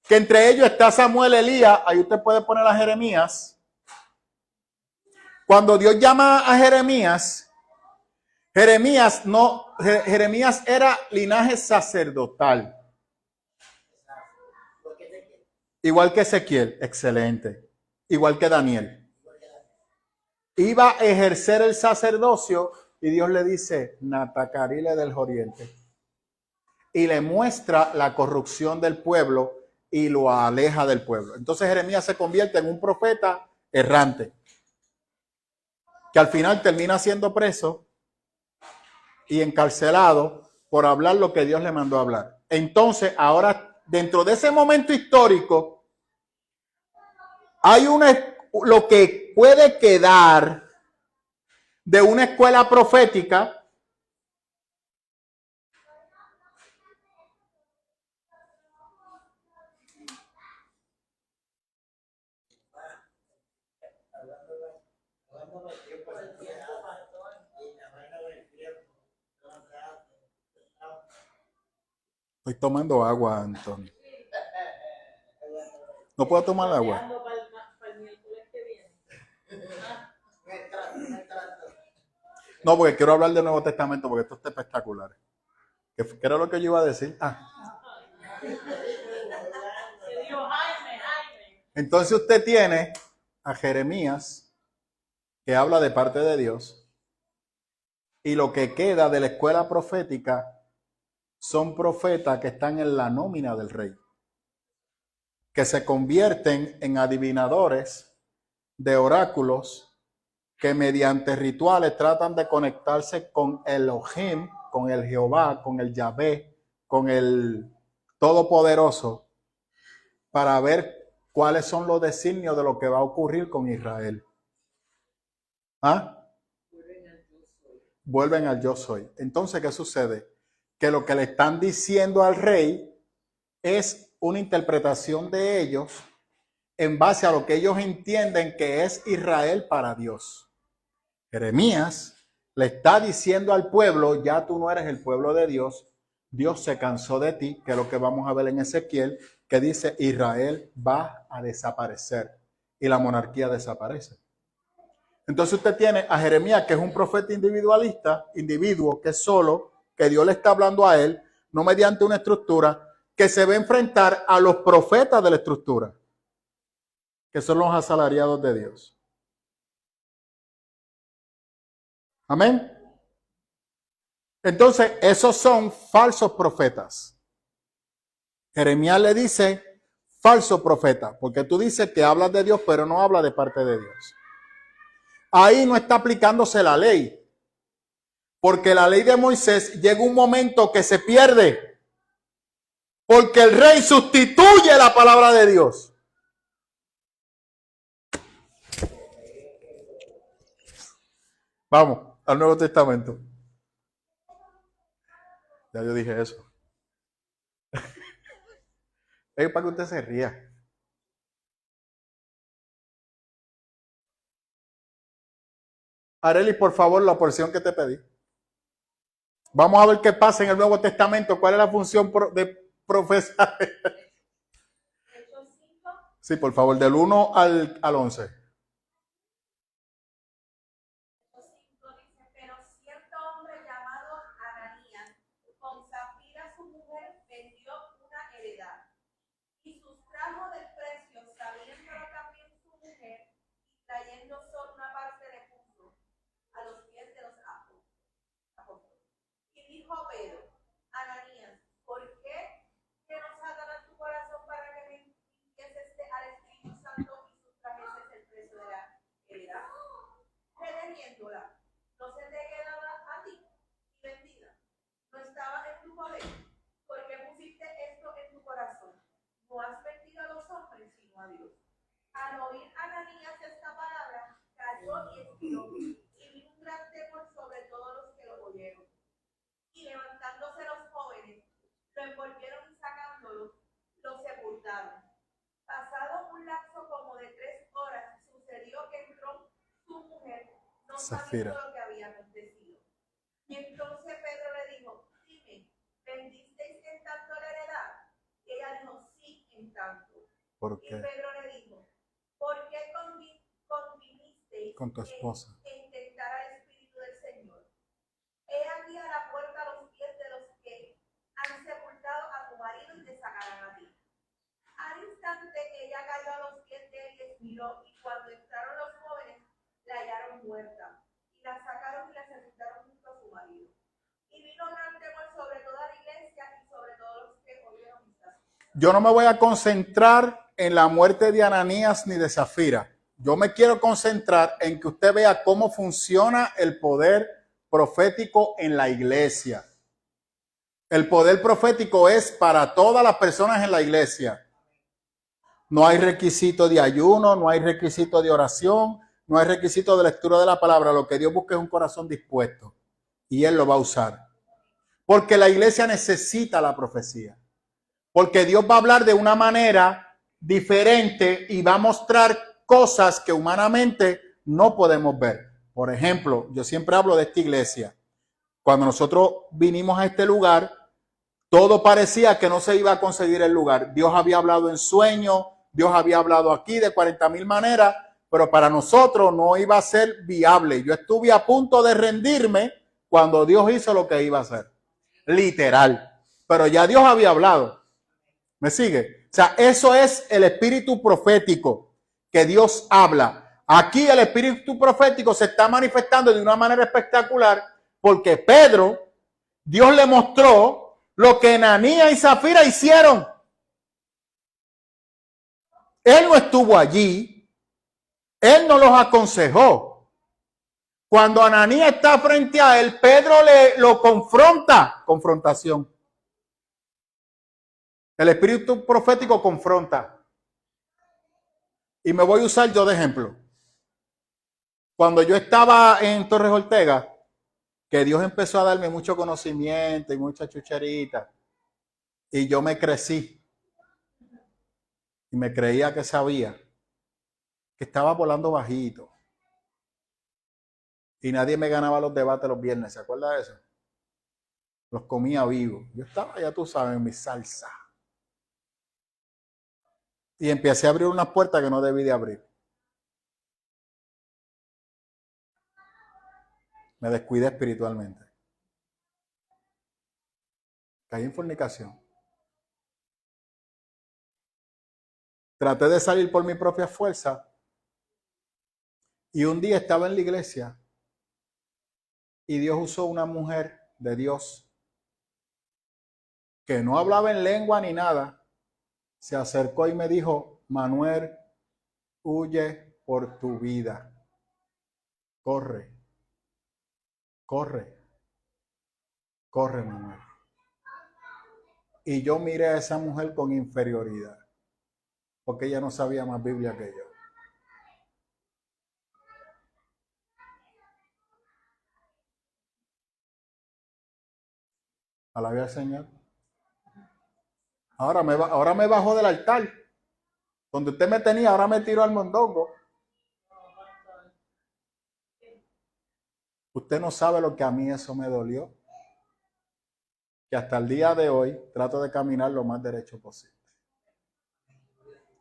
que entre ellos está Samuel, Elías. Ahí usted puede poner a Jeremías. Cuando Dios llama a Jeremías, Jeremías era linaje sacerdotal. Igual que Ezequiel, excelente. Igual que Daniel. Iba a ejercer el sacerdocio y Dios le dice, Natacarile del Oriente. Y le muestra la corrupción del pueblo y lo aleja del pueblo. Entonces Jeremías se convierte en un profeta errante, que al final termina siendo preso y encarcelado por hablar lo que Dios le mandó a hablar. Entonces, ahora, dentro de ese momento histórico, hay lo que puede quedar de una escuela profética Estoy tomando agua, Antonio. ¿No puedo tomar agua? No, porque quiero hablar del Nuevo Testamento, porque esto está espectacular. ¿Qué era lo que yo iba a decir? Entonces usted tiene a Jeremías, que habla de parte de Dios, y lo que queda de la escuela profética son profetas que están en la nómina del rey, que se convierten en adivinadores de oráculos, que mediante rituales tratan de conectarse con Elohim, con el Jehová, con el Yahvé, con el Todopoderoso, para ver cuáles son los designios de lo que va a ocurrir con Israel. Vuelven al yo soy. Entonces, ¿qué sucede? Que lo que le están diciendo al rey es una interpretación de ellos en base a lo que ellos entienden que es Israel para Dios. Jeremías le está diciendo al pueblo, ya tú no eres el pueblo de Dios, Dios se cansó de ti, que es lo que vamos a ver en Ezequiel, que dice Israel va a desaparecer y la monarquía desaparece. Entonces usted tiene a Jeremías, que es un profeta individuo que es solo, que Dios le está hablando a él, no mediante una estructura, que se va a enfrentar a los profetas de la estructura, que son los asalariados de Dios. Amén. Entonces, esos son falsos profetas. Jeremías le dice falso profeta, porque tú dices que hablas de Dios, pero no habla de parte de Dios. Ahí no está aplicándose la ley, porque la ley de Moisés llega un momento que se pierde, porque el rey sustituye la palabra de Dios. Vamos al Nuevo Testamento. Ya yo dije eso. Es para que usted se ría. Arely, por favor, la porción que te pedí. Vamos a ver qué pasa en el Nuevo Testamento. ¿Cuál es la función de profesar? Sí, por favor, del 1 al 11. Dice, pero cierto hombre llamado Ananías, con Zafira su mujer, vendió una heredad y sustrajo del precio, sabiéndolo también su mujer, y trayendo solo una parte le puso a los pies de los apóstoles. Y dijo Pedro, Ananías, ¿por qué nos Satanás tu corazón para que mintieses al Espíritu Santo y sustrajeses el precio de la heredad? Reteniéndola, no se te quedaba a ti y vendida. No estaba en tu poder, porque pusiste esto en tu corazón. No has vendido a los hombres, sino a Dios. Al oír Ananías esta palabra, cayó y expiró, y vino un gran temor sobre todos los que lo oyeron. Y levantándose los jóvenes, lo envolvieron y sacándolo, lo sepultaron. Pasado un lapso como de 3 horas, sucedió que entró su mujer, no sabiendo lo que había acontecido. Entonces Pedro le dijo, dime, ¿vendisteis en tanto la heredad? Y ella dijo, sí, en tanto. ¿Por qué? Y Pedro le dijo, ¿por qué convinisteis con tu esposa en tentar al Espíritu del Señor? He aquí a la puerta los pies de los que han sepultado a tu marido y te sacarán a ti. Al instante ella cayó a los pies de él y expiró, y cuando entraron los jóvenes, la hallaron muerta, y la sacaron y la sepultaron junto a su marido. Y vino gran temor sobre toda la iglesia y sobre todos los que oyeron estas cosas. Yo no me voy a concentrar en la muerte de Ananías ni de Zafira. Yo me quiero concentrar en que usted vea cómo funciona el poder profético en la iglesia. El poder profético es para todas las personas en la iglesia. No hay requisito de ayuno, no hay requisito de oración, no hay requisito de lectura de la palabra. Lo que Dios busca es un corazón dispuesto y Él lo va a usar. Porque la iglesia necesita la profecía. Porque Dios va a hablar de una manera diferente y va a mostrar cosas que humanamente no podemos ver. Por ejemplo, yo siempre hablo de esta iglesia. Cuando nosotros vinimos a este lugar, todo parecía que no se iba a conseguir el lugar. Dios había hablado en sueños, Dios había hablado aquí de 40,000 maneras, pero para nosotros no iba a ser viable. Yo estuve a punto de rendirme cuando Dios hizo lo que iba a hacer. Literal. Pero ya Dios había hablado. ¿Me sigue? O sea, eso es el espíritu profético que Dios habla. Aquí el espíritu profético se está manifestando de una manera espectacular porque Pedro, Dios le mostró lo que Ananías y Zafira hicieron. Él no estuvo allí. Él no los aconsejó. Cuando Ananías está frente a él, Pedro lo confronta. Confrontación. El espíritu profético confronta. Y me voy a usar yo de ejemplo. Cuando yo estaba en Torres Ortega, que Dios empezó a darme mucho conocimiento y mucha chucherita, y yo me crecí. Y me creía que sabía. Que estaba volando bajito. Y nadie me ganaba los debates los viernes. ¿Se acuerda de eso? Los comía vivos. Yo estaba, ya tú sabes, en mi salsa. Y empecé a abrir unas puertas que no debí de abrir. Me descuidé espiritualmente. Caí en fornicación. Traté de salir por mi propia fuerza. Y un día estaba en la iglesia. Y Dios usó una mujer de Dios que no hablaba en lengua ni nada. Se acercó y me dijo, Manuel, huye por tu vida. Corre. Corre. Corre, Manuel. Y yo miré a esa mujer con inferioridad. Porque ella no sabía más Biblia que yo. Alabe al Señor. Ahora me bajó del altar. Donde usted me tenía, ahora me tiró al mondongo. Usted no sabe lo que a mí eso me dolió. Que hasta el día de hoy trato de caminar lo más derecho posible.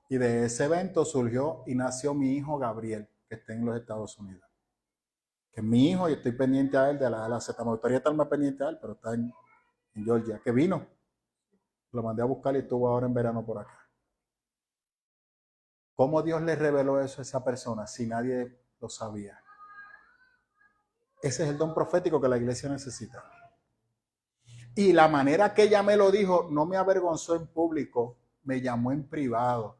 Y de ese evento surgió y nació mi hijo Gabriel, que está en los Estados Unidos. Que es mi hijo y estoy pendiente a él de la Z. Me gustaría estar más pendiente a él, pero está en Georgia. Que vino. Lo mandé a buscar y estuvo ahora en verano por acá. ¿Cómo Dios le reveló eso a esa persona si nadie lo sabía? Ese es el don profético que la iglesia necesita. Y la manera que ella me lo dijo no me avergonzó en público, me llamó en privado.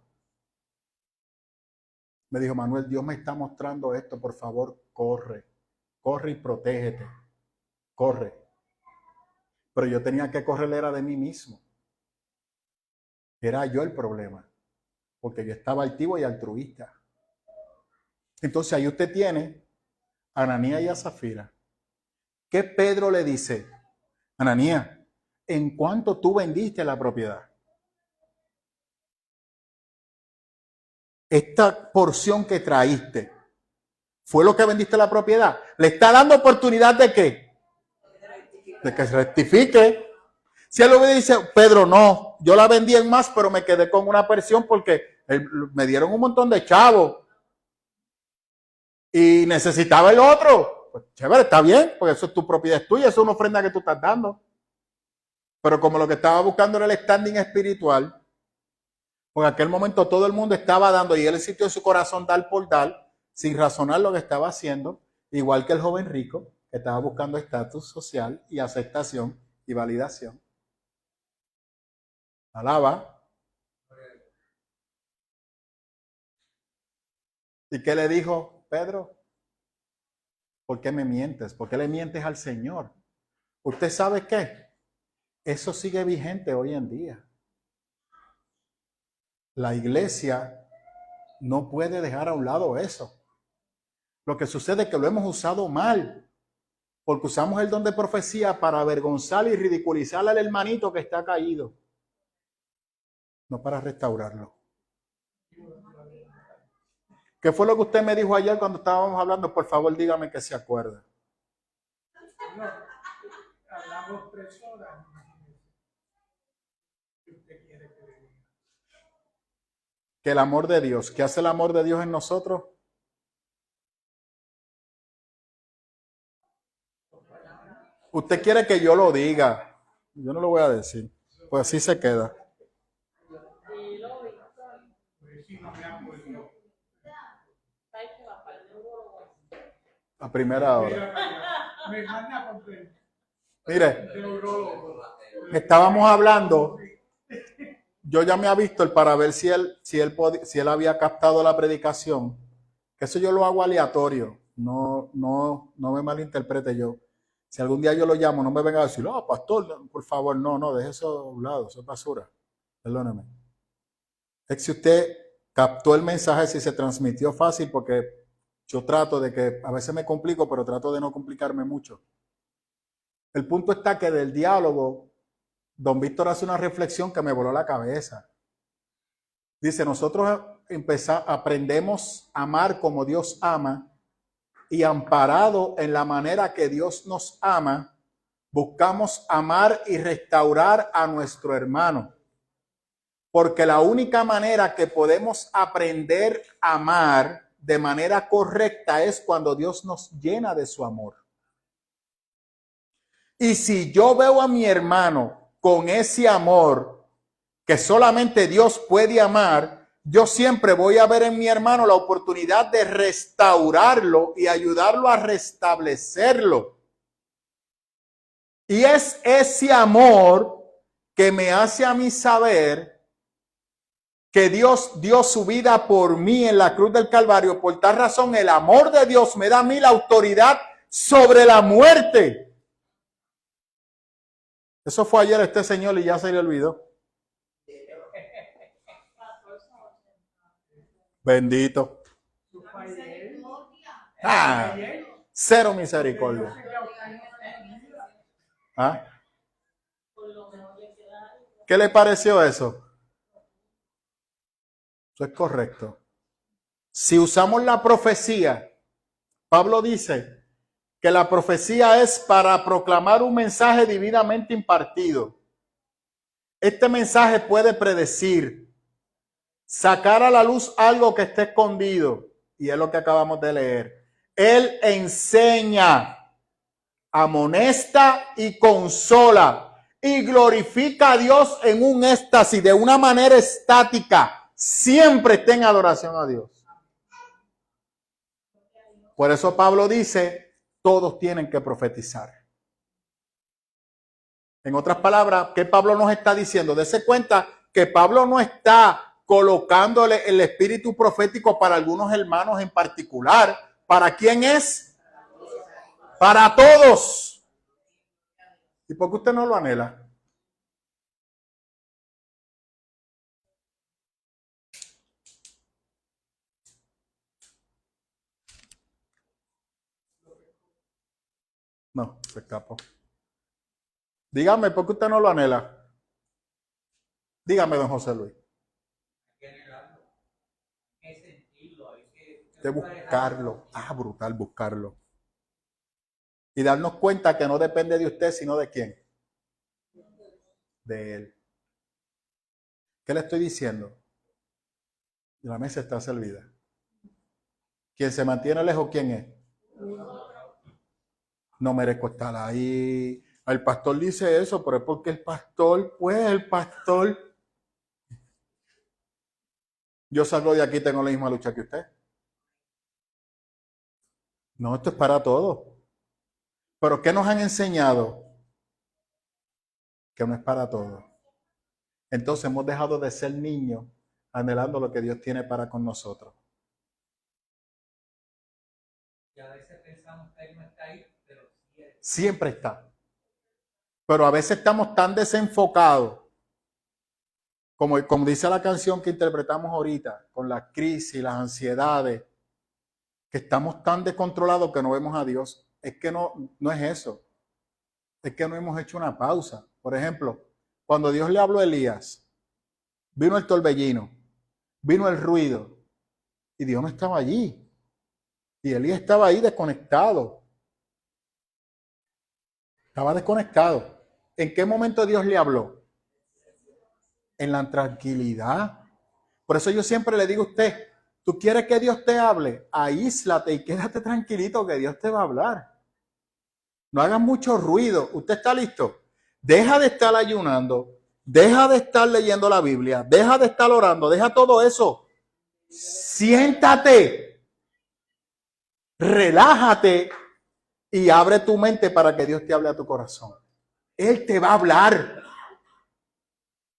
Me dijo, Manuel, Dios me está mostrando esto, por favor, corre y protégete, corre. Pero yo tenía que correr, era de mí mismo. Era yo el problema, porque yo estaba altivo y altruista. Entonces ahí usted tiene a Ananías y a Zafira. ¿Qué Pedro le dice? Ananías, ¿en cuánto tú vendiste la propiedad? Esta porción que traíste, ¿fue lo que vendiste la propiedad? ¿Le está dando oportunidad de qué? De que se rectifique. Si él le dice, Pedro, no, yo la vendí en más, pero me quedé con una porción porque me dieron un montón de chavos y necesitaba el otro. Pues chévere, está bien, porque eso es tu propiedad, es tuya, eso es una ofrenda que tú estás dando. Pero como lo que estaba buscando era el standing espiritual, porque en aquel momento todo el mundo estaba dando y él sintió en su corazón dar por dar, sin razonar lo que estaba haciendo, igual que el joven rico que estaba buscando estatus social y aceptación y validación. Alaba. ¿Y qué le dijo Pedro? ¿Por qué me mientes? ¿Por qué le mientes al Señor? ¿Usted sabe qué? Eso sigue vigente hoy en día. La iglesia no puede dejar a un lado eso. Lo que sucede es que lo hemos usado mal, porque usamos el don de profecía para avergonzar y ridiculizar al hermanito que está caído, no para restaurarlo. ¿Qué fue lo que usted me dijo ayer cuando estábamos hablando? Por favor, dígame que se acuerda. Hablamos 3 horas. Que el amor de Dios, ¿qué hace el amor de Dios en nosotros? Usted quiere que yo lo diga. Yo no lo voy a decir. Pues así se queda. A primera hora. Mire, estábamos hablando. Yo ya me había visto el para ver si él había captado la predicación. Que eso yo lo hago aleatorio. No me malinterprete yo. Si algún día yo lo llamo, no me venga a decir, pastor, por favor, no, deje eso a un lado, eso es basura. Perdóneme. Es que si usted captó el mensaje, si se transmitió fácil, porque yo trato de que, a veces me complico, pero trato de no complicarme mucho. El punto está que del diálogo, don Víctor hace una reflexión que me voló la cabeza. Dice, nosotros aprendemos a amar como Dios ama y amparado en la manera que Dios nos ama, buscamos amar y restaurar a nuestro hermano. Porque la única manera que podemos aprender a amar de manera correcta es cuando Dios nos llena de su amor. Y si yo veo a mi hermano con ese amor que solamente Dios puede amar, yo siempre voy a ver en mi hermano la oportunidad de restaurarlo y ayudarlo a restablecerlo. Y es ese amor que me hace a mí saber que Dios dio su vida por mí en la cruz del Calvario. Por tal razón, el amor de Dios me da a mí la autoridad sobre la muerte. Eso fue ayer este señor y ya se le olvidó. Bendito. Cero misericordia. ¿Ah? ¿Qué le pareció eso? Eso es correcto. Si usamos la profecía, Pablo dice que la profecía es para proclamar un mensaje divinamente impartido. Este mensaje puede predecir, sacar a la luz algo que esté escondido. Y es lo que acabamos de leer. Él enseña, amonesta y consola y glorifica a Dios en un éxtasis de una manera estática. Siempre está en adoración a Dios. Por eso Pablo dice, todos tienen que profetizar. En otras palabras, ¿qué Pablo nos está diciendo? Dese cuenta que Pablo no está colocándole el espíritu profético para algunos hermanos en particular. ¿Para quién es? Para todos. ¿Y por qué usted no lo anhela? No, se escapó. Dígame, ¿por qué usted no lo anhela? Dígame, don José Luis. De buscarlo. Brutal buscarlo. Y darnos cuenta que no depende de usted, sino de quién. De Él. ¿Qué le estoy diciendo? La mesa está servida. ¿Quién se mantiene lejos, quién es? No merezco estar ahí. El pastor dice eso, pero es porque el pastor, yo salgo de aquí y tengo la misma lucha que usted. No, esto es para todos. Pero ¿qué nos han enseñado? Que no es para todos. Entonces hemos dejado de ser niños anhelando lo que Dios tiene para con nosotros. Y a veces pensamos que Él no está ahí, pero siempre está. Pero a veces estamos tan desenfocados, como dice la canción que interpretamos ahorita, con la crisis, las ansiedades, que estamos tan descontrolados que no vemos a Dios. Es que no es eso. Es que no hemos hecho una pausa. Por ejemplo, cuando Dios le habló a Elías, vino el torbellino, vino el ruido, y Dios no estaba allí. Y Elías estaba ahí desconectado. Estaba desconectado. ¿En qué momento Dios le habló? En la tranquilidad. Por eso yo siempre le digo a usted, tú quieres que Dios te hable, aíslate y quédate tranquilito que Dios te va a hablar. No hagas mucho ruido. ¿Usted está listo? Deja de estar ayunando, deja de estar leyendo la Biblia, deja de estar orando, deja todo eso. Siéntate, relájate y abre tu mente para que Dios te hable a tu corazón. Él te va a hablar.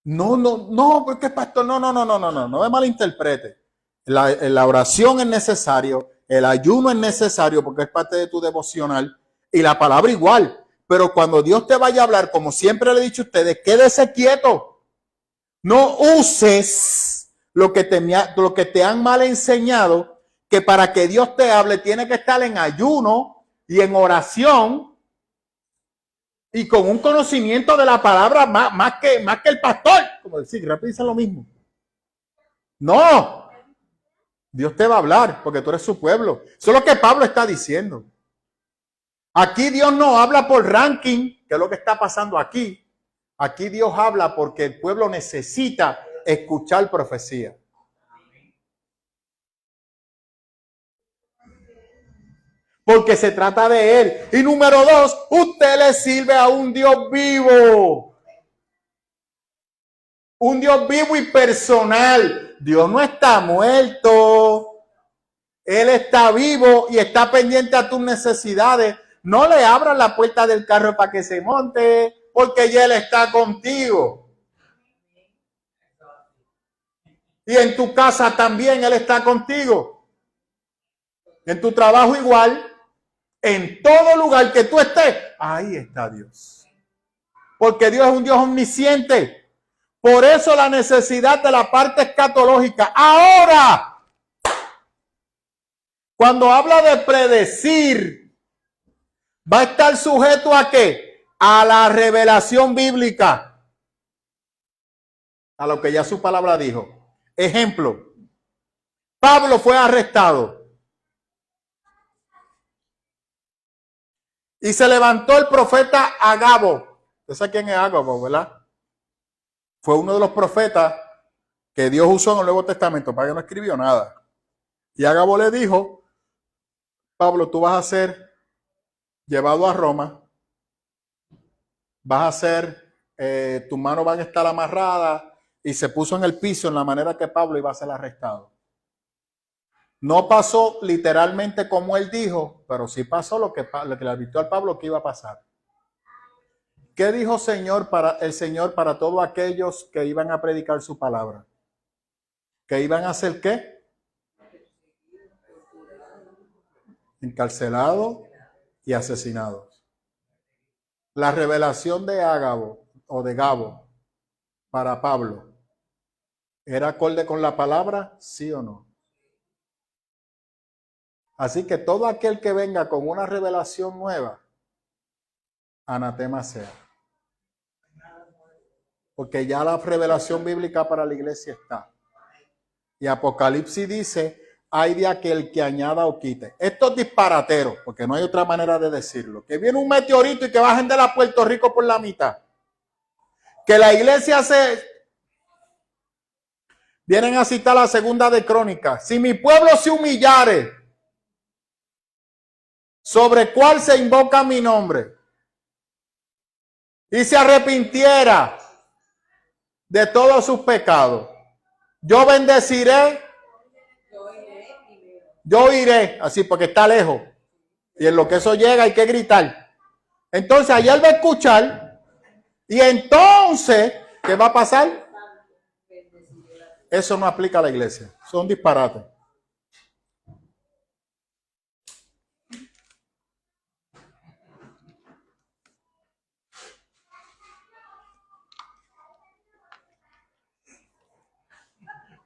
No, porque pastor, no me malinterprete. La oración es necesario, el ayuno es necesario porque es parte de tu devocional y la palabra igual. Pero cuando Dios te vaya a hablar, como siempre le he dicho a ustedes, quédese quieto. No uses lo que te han mal enseñado, que para que Dios te hable tiene que estar en ayuno y en oración y con un conocimiento de la palabra más que el pastor. Como decir, rápido dice lo mismo. No. Dios te va a hablar porque tú eres su pueblo. Eso es lo que Pablo está diciendo. Aquí Dios no habla por ranking, que es lo que está pasando aquí. Aquí Dios habla porque el pueblo necesita escuchar profecía. Porque se trata de Él. Y número 2, usted le sirve a un Dios vivo. Un Dios vivo y personal. Dios no está muerto. Él está vivo y está pendiente a tus necesidades. No le abras la puerta del carro para que se monte, porque ya Él está contigo. Y en tu casa también Él está contigo. En tu trabajo igual. En todo lugar que tú estés, ahí está Dios. Porque Dios es un Dios omnisciente. Por eso la necesidad de la parte escatológica. Ahora, cuando habla de predecir, va a estar sujeto ¿a qué? A la revelación bíblica. A lo que ya su palabra dijo. Ejemplo, Pablo fue arrestado. Y se levantó el profeta Agabo. ¿Usted sabe quién es Agabo, verdad? Fue uno de los profetas que Dios usó en el Nuevo Testamento. Pablo no escribió nada. Y Ágabo le dijo, Pablo, tú vas a ser llevado a Roma, vas a ser, tus manos van a estar amarradas, y se puso en el piso en la manera que Pablo iba a ser arrestado. No pasó literalmente como él dijo, pero sí pasó lo que le advirtió al Pablo que iba a pasar. ¿Qué dijo el Señor para todos aquellos que iban a predicar su palabra? ¿Que iban a hacer qué? Encarcelados y asesinados. La revelación de Ágabo o de Gabo para Pablo, ¿era acorde con la palabra? ¿Sí o no? Así que todo aquel que venga con una revelación nueva, anatema sea. Porque ya la revelación bíblica para la iglesia está. Y Apocalipsis dice, hay de aquel que añada o quite. Esto es disparatero, porque no hay otra manera de decirlo. Que viene un meteorito y que bajen de la Puerto Rico por la mitad. Que la iglesia vienen a citar la segunda de Crónicas. Si mi pueblo se humillare, sobre cuál se invoca mi nombre, y se arrepintiera de todos sus pecados, yo bendeciré, yo iré, así porque está lejos, y en lo que eso llega hay que gritar. Entonces allá él va a escuchar, y entonces, ¿qué va a pasar? Eso no aplica a la iglesia, son disparates.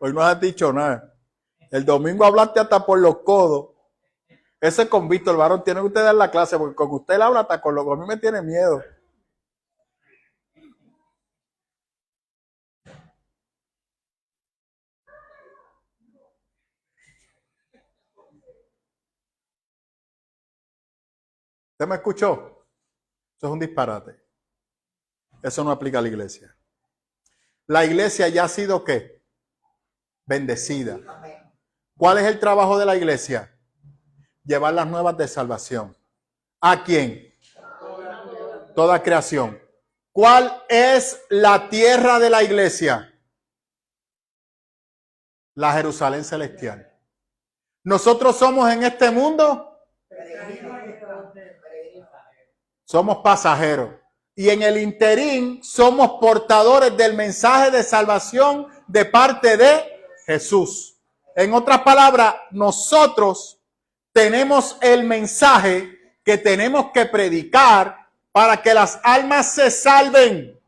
Hoy no has dicho nada. El domingo hablaste hasta por los codos. Ese con Víctor, varón, tiene que usted dar la clase, porque con usted habla hasta con los codos. A mí me tiene miedo. ¿Usted me escuchó? Eso es un disparate. Eso no aplica a la iglesia. La iglesia ya ha sido, ¿qué? Bendecida. ¿Cuál es el trabajo de la iglesia? Llevar las nuevas de salvación. ¿A quién? Toda creación. ¿Cuál es la tierra de la iglesia? La Jerusalén celestial. Nosotros somos en este mundo, somos pasajeros. Y en el interín somos portadores del mensaje de salvación de parte de Jesús. En otras palabras, nosotros tenemos el mensaje que tenemos que predicar para que las almas se salven.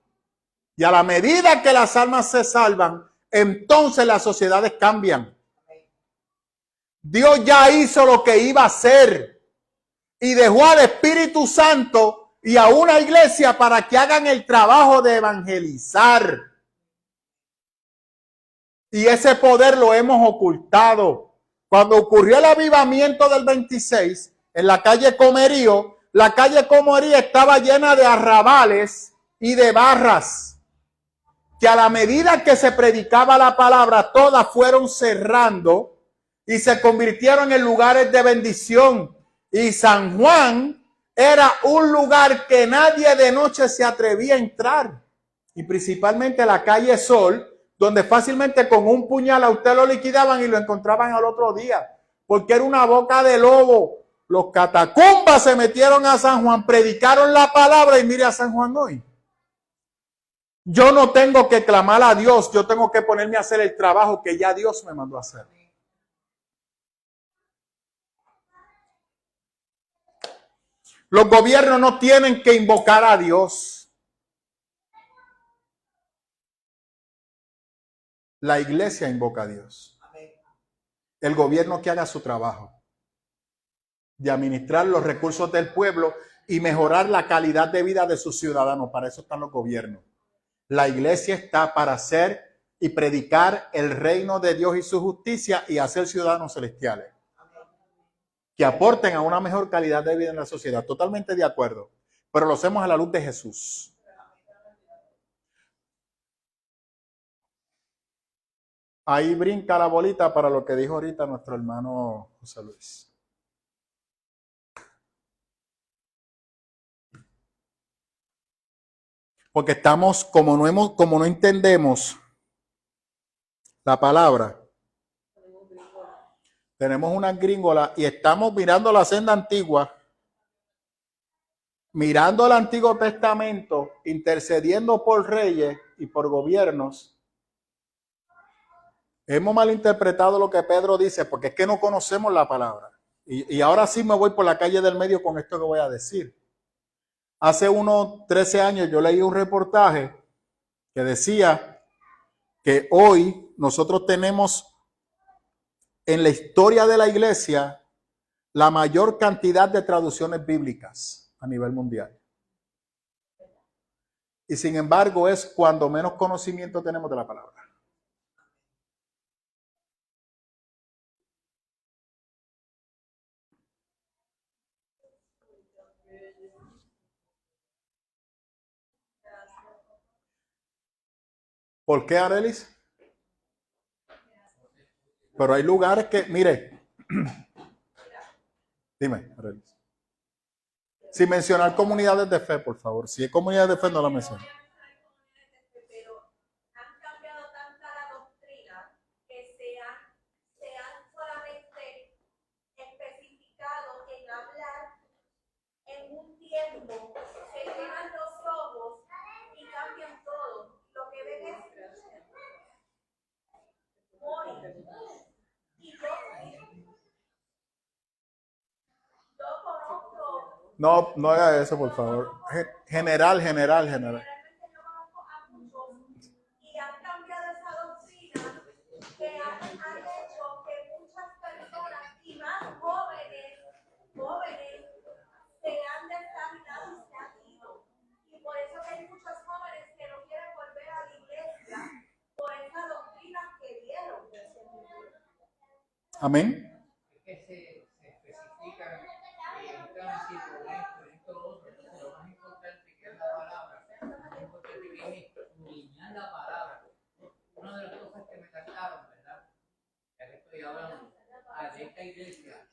Y a la medida que las almas se salvan, entonces las sociedades cambian. Dios ya hizo lo que iba a hacer y dejó al Espíritu Santo y a una iglesia para que hagan el trabajo de evangelizar. Y ese poder lo hemos ocultado. Cuando ocurrió el avivamiento del 26, en la calle Comerío, la calle Comerío estaba llena de arrabales y de barras, que a la medida que se predicaba la palabra, todas fueron cerrando y se convirtieron en lugares de bendición. Y San Juan era un lugar que nadie de noche se atrevía a entrar. Y principalmente la calle Sol, donde fácilmente con un puñal a usted lo liquidaban y lo encontraban al otro día. Porque era una boca de lobo. Los catacumbas se metieron a San Juan, predicaron la palabra y mire a San Juan hoy. Yo no tengo que clamar a Dios, yo tengo que ponerme a hacer el trabajo que ya Dios me mandó a hacer. Los gobiernos no tienen que invocar a Dios. La iglesia invoca a Dios. El gobierno que haga su trabajo de administrar los recursos del pueblo y mejorar la calidad de vida de sus ciudadanos. Para eso están los gobiernos. La iglesia está para hacer y predicar el reino de Dios y su justicia y hacer ciudadanos celestiales que aporten a una mejor calidad de vida en la sociedad. Totalmente de acuerdo. Pero lo hacemos a la luz de Jesús. Ahí brinca la bolita para lo que dijo ahorita nuestro hermano José Luis. Porque estamos, como no entendemos la palabra, tenemos una gringola y estamos mirando la senda antigua, mirando el Antiguo Testamento, intercediendo por reyes y por gobiernos. Hemos malinterpretado lo que Pedro dice porque es que no conocemos la palabra. Y ahora sí me voy por la calle del medio con esto que voy a decir. Hace unos 13 años yo leí un reportaje que decía que hoy nosotros tenemos en la historia de la iglesia la mayor cantidad de traducciones bíblicas a nivel mundial. Y sin embargo es cuando menos conocimiento tenemos de la palabra. ¿Por qué, Arelis? Pero hay lugares que, mire, dime, Arelis. Sin mencionar comunidades de fe, por favor. Si es comunidad de fe, no la menciono. Pero han cambiado tanta la doctrina que se han solamente especificado en hablar en un tiempo, se llenan los ojos y cambian todo. Lo que ven es morir. Y yo conozco. No haga eso, por favor. General. Realmente yo conozco a muchos y han cambiado esa doctrina que han hecho que muchas personas y más jóvenes se han descaminado y se han ido. Y por eso que hay muchos jóvenes que no quieren volver a la iglesia por esa doctrina que vieron. Amén. Es que se especifican el tránsito, esto, lo otro. Entonces, lo más importante que es la palabra, lo más importante que es escudriñar la palabra. Una de las cosas que me cantaron, ¿verdad? Ya que estoy hablando de esta iglesia,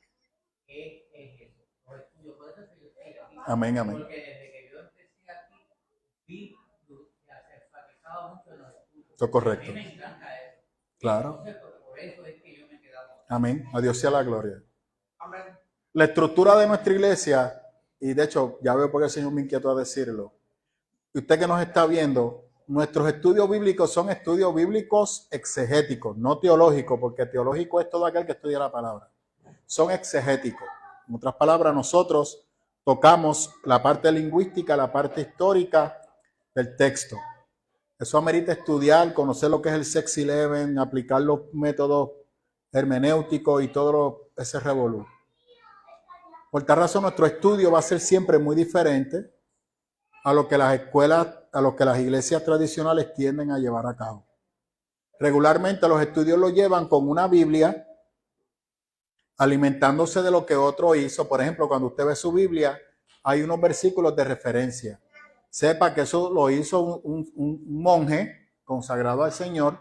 es eso, los estudios. Por eso que yo estoy aquí. Amén. Porque desde que yo empecé aquí, vi que se enfatizaba mucho en los estudios. Eso es correcto. A mí me encanta eso. Claro. Entonces, por eso es que yo me he quedado. Amén. A Dios sea la gloria. Amén. La estructura de nuestra iglesia, y de hecho, ya veo por qué el Señor me inquietó a decirlo. Y usted que nos está viendo, nuestros estudios bíblicos son estudios bíblicos exegéticos, no teológicos, porque teológico es todo aquel que estudia la palabra. Son exegéticos. En otras palabras, nosotros tocamos la parte lingüística, la parte histórica del texto. Eso amerita estudiar, conocer lo que es el 611, aplicar los métodos hermenéuticos y todo ese revolú. Por tal razón, nuestro estudio va a ser siempre muy diferente a lo que las escuelas, a lo que las iglesias tradicionales tienden a llevar a cabo. Regularmente los estudios lo llevan con una Biblia, alimentándose de lo que otro hizo. Por ejemplo, cuando usted ve su Biblia, hay unos versículos de referencia. Sepa que eso lo hizo un monje consagrado al Señor,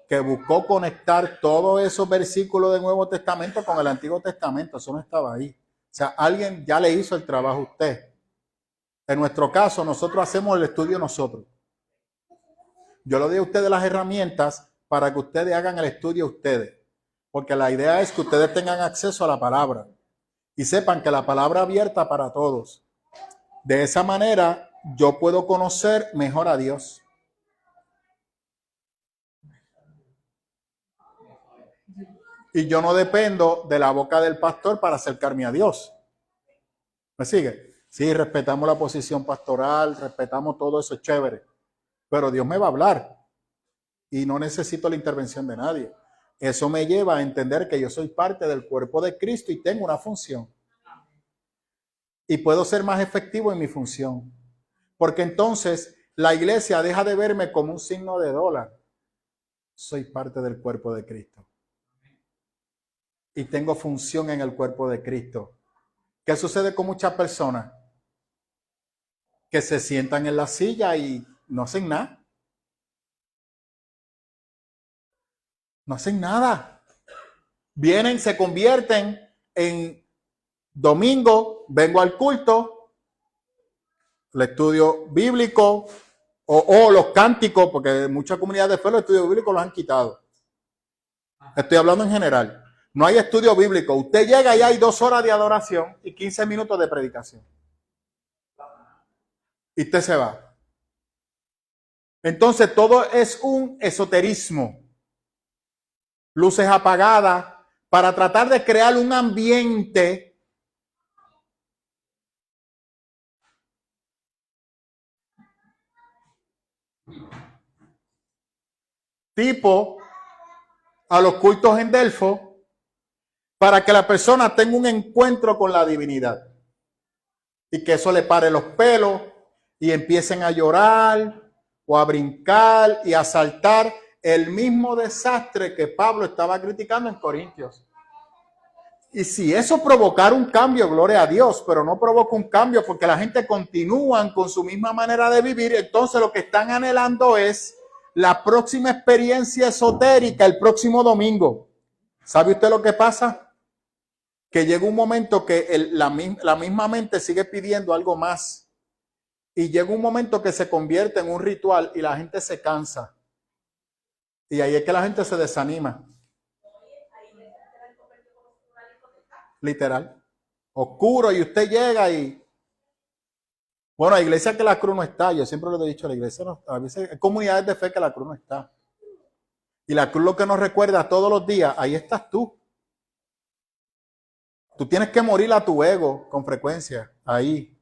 que buscó conectar todos esos versículos del Nuevo Testamento con el Antiguo Testamento. Eso no estaba ahí. O sea, alguien ya le hizo el trabajo a usted. En nuestro caso, nosotros hacemos el estudio nosotros. Yo le doy a ustedes las herramientas para que ustedes hagan el estudio ustedes. Porque la idea es que ustedes tengan acceso a la palabra y sepan que la palabra abierta para todos. De esa manera, yo puedo conocer mejor a Dios. Y yo no dependo de la boca del pastor para acercarme a Dios. ¿Me sigue? Sí, respetamos la posición pastoral, respetamos todo eso, es chévere. Pero Dios me va a hablar y no necesito la intervención de nadie. Eso me lleva a entender que yo soy parte del cuerpo de Cristo y tengo una función. Y puedo ser más efectivo en mi función. Porque entonces la iglesia deja de verme como un signo de dólar. Soy parte del cuerpo de Cristo. Y tengo función en el cuerpo de Cristo. ¿Qué sucede con muchas personas? Que se sientan en la silla y no hacen nada. No hacen nada. Vienen, se convierten en domingo, vengo al culto, el estudio bíblico o los cánticos, porque muchas comunidades de fe los estudios bíblicos los han quitado. Estoy hablando en general. No hay estudio bíblico. Usted llega y hay 2 horas de adoración y 15 minutos de predicación. Y usted se va. Entonces todo es un esoterismo. Luces apagadas para tratar de crear un ambiente tipo a los cultos en Delfo para que la persona tenga un encuentro con la divinidad y que eso le pare los pelos y empiecen a llorar o a brincar y a saltar el mismo desastre que Pablo estaba criticando en Corintios. Y si eso provocara un cambio, gloria a Dios, pero no provoca un cambio porque la gente continúa con su misma manera de vivir, entonces lo que están anhelando es la próxima experiencia esotérica el próximo domingo. ¿Sabe usted lo que pasa? Que llega un momento que la misma mente sigue pidiendo algo más. Y llega un momento que se convierte en un ritual y la gente se cansa. Y ahí es que la gente se desanima. Literal. Oscuro y usted llega y... Bueno, la iglesia que la cruz no está. Yo siempre le he dicho, la iglesia no está. A veces hay comunidades de fe que la cruz no está. Y la cruz lo que nos recuerda todos los días, ahí estás tú. Tú tienes que morir a tu ego con frecuencia. Ahí.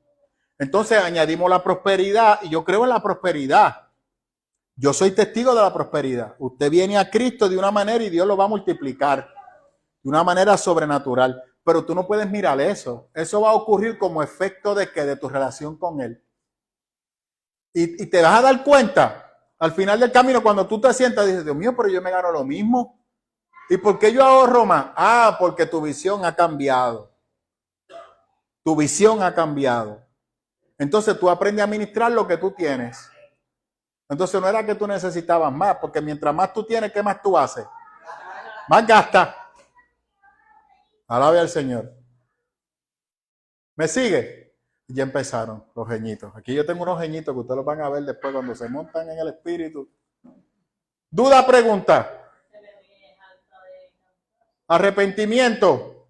Entonces añadimos la prosperidad y yo creo en la prosperidad. Yo soy testigo de la prosperidad. Usted viene a Cristo de una manera y Dios lo va a multiplicar de una manera sobrenatural. Pero tú no puedes mirar eso. Eso va a ocurrir como efecto de que de tu relación con Él. Y te vas a dar cuenta al final del camino cuando tú te sientas y dices, Dios mío, pero yo me gano lo mismo. ¿Y por qué yo ahorro más? Ah, porque tu visión ha cambiado. Tu visión ha cambiado. Entonces tú aprendes a administrar lo que tú tienes. Entonces no era que tú necesitabas más, porque mientras más tú tienes, ¿qué más tú haces? Más gastas. Alabe al Señor. ¿Me sigue? Ya empezaron los geñitos. Aquí yo tengo unos geñitos que ustedes los van a ver después cuando se montan en el espíritu. Duda, pregunta. Arrepentimiento.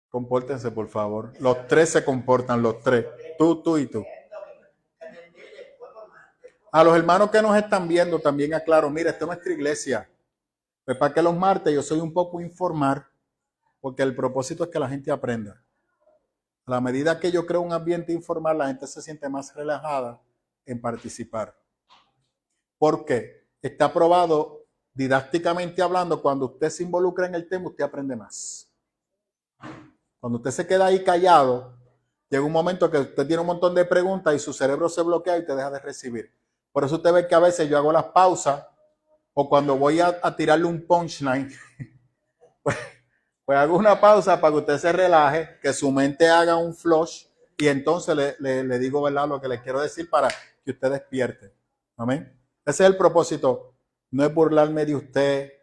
Compórtense, por favor. Los tres se comportan, los tres. Tú y tú. A los hermanos que nos están viendo también aclaro, mira, esta es nuestra iglesia. Pues para que los martes yo soy un poco informar, porque el propósito es que la gente aprenda. A la medida que yo creo un ambiente informal, la gente se siente más relajada en participar. ¿Por qué? Está probado didácticamente hablando, cuando usted se involucra en el tema, usted aprende más. Cuando usted se queda ahí callado, llega un momento que usted tiene un montón de preguntas y su cerebro se bloquea y te deja de recibir. Por eso usted ve que a veces yo hago las pausas o cuando voy a tirarle un punchline, pues hago una pausa para que usted se relaje, que su mente haga un flush y entonces le digo, ¿verdad?, lo que le quiero decir para que usted despierte. Amén. Ese es el propósito. No es burlarme de usted.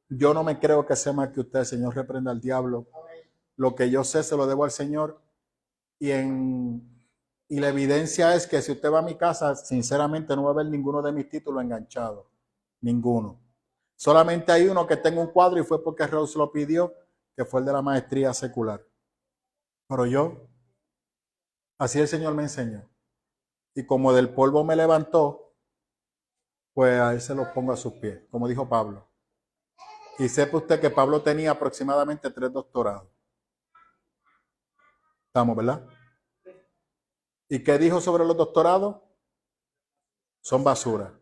Yo no me creo que sea más que usted. El Señor reprenda al diablo. Lo que yo sé se lo debo al Señor. Y la evidencia es que si usted va a mi casa, sinceramente no va a ver ninguno de mis títulos enganchados. Ninguno. Solamente hay uno que tengo un cuadro y fue porque Rose lo pidió, que fue el de la maestría secular. Pero yo, así el Señor me enseñó. Y como del polvo me levantó, pues a él se los pongo a sus pies, como dijo Pablo. Y sepa usted que Pablo tenía aproximadamente 3 doctorados. Estamos, ¿verdad? ¿Y qué dijo sobre los doctorados? Son basura.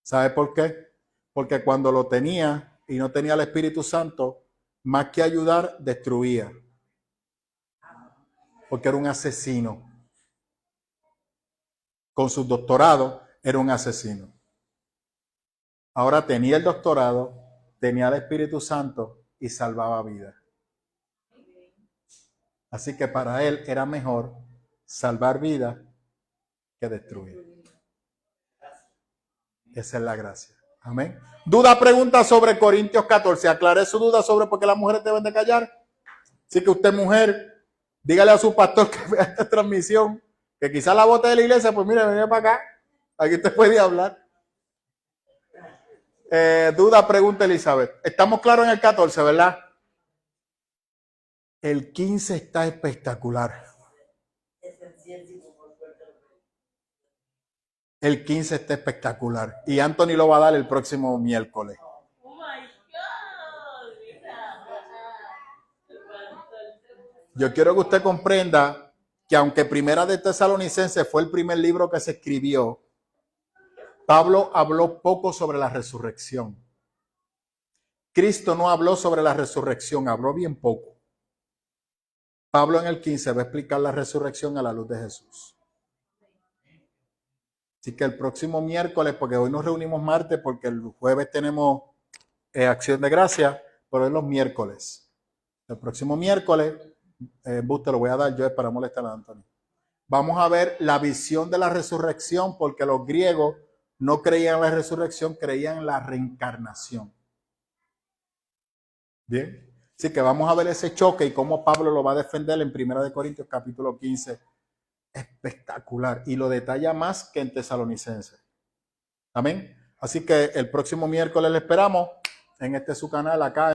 ¿Sabe por qué? Porque cuando lo tenía y no tenía el Espíritu Santo, más que ayudar, destruía. Porque era un asesino. Con sus doctorados era un asesino. Ahora tenía el doctorado, tenía el Espíritu Santo y salvaba vidas. Así que para él era mejor salvar vidas que destruir. Esa es la gracia. Amén. Duda, pregunta sobre Corintios 14. Aclaré su duda sobre por qué las mujeres deben de callar. Así que usted, mujer, dígale a su pastor que vea esta transmisión, que quizás la bote de la iglesia, pues mire, venga para acá. Aquí usted puede hablar. Duda, pregunta, Elizabeth. Estamos claros en el 14, ¿verdad? El 15 está espectacular. El 15 está espectacular. Y Anthony lo va a dar el próximo miércoles. Yo quiero que usted comprenda que aunque Primera de Tesalonicenses fue el primer libro que se escribió, Pablo habló poco sobre la resurrección. Cristo no habló sobre la resurrección, habló bien poco. Pablo en el 15 va a explicar la resurrección a la luz de Jesús. Así que el próximo miércoles, porque hoy nos reunimos martes, porque el jueves tenemos acción de gracia, pero es los miércoles. El próximo miércoles, te lo voy a dar yo para molestar a Antonio. Vamos a ver la visión de la resurrección, porque los griegos no creían en la resurrección, creían en la reencarnación. Bien. Así que vamos a ver ese choque y cómo Pablo lo va a defender en 1 Corintios capítulo 15. Espectacular. Y lo detalla más que en Tesalonicenses. Amén. Así que el próximo miércoles le esperamos en su canal acá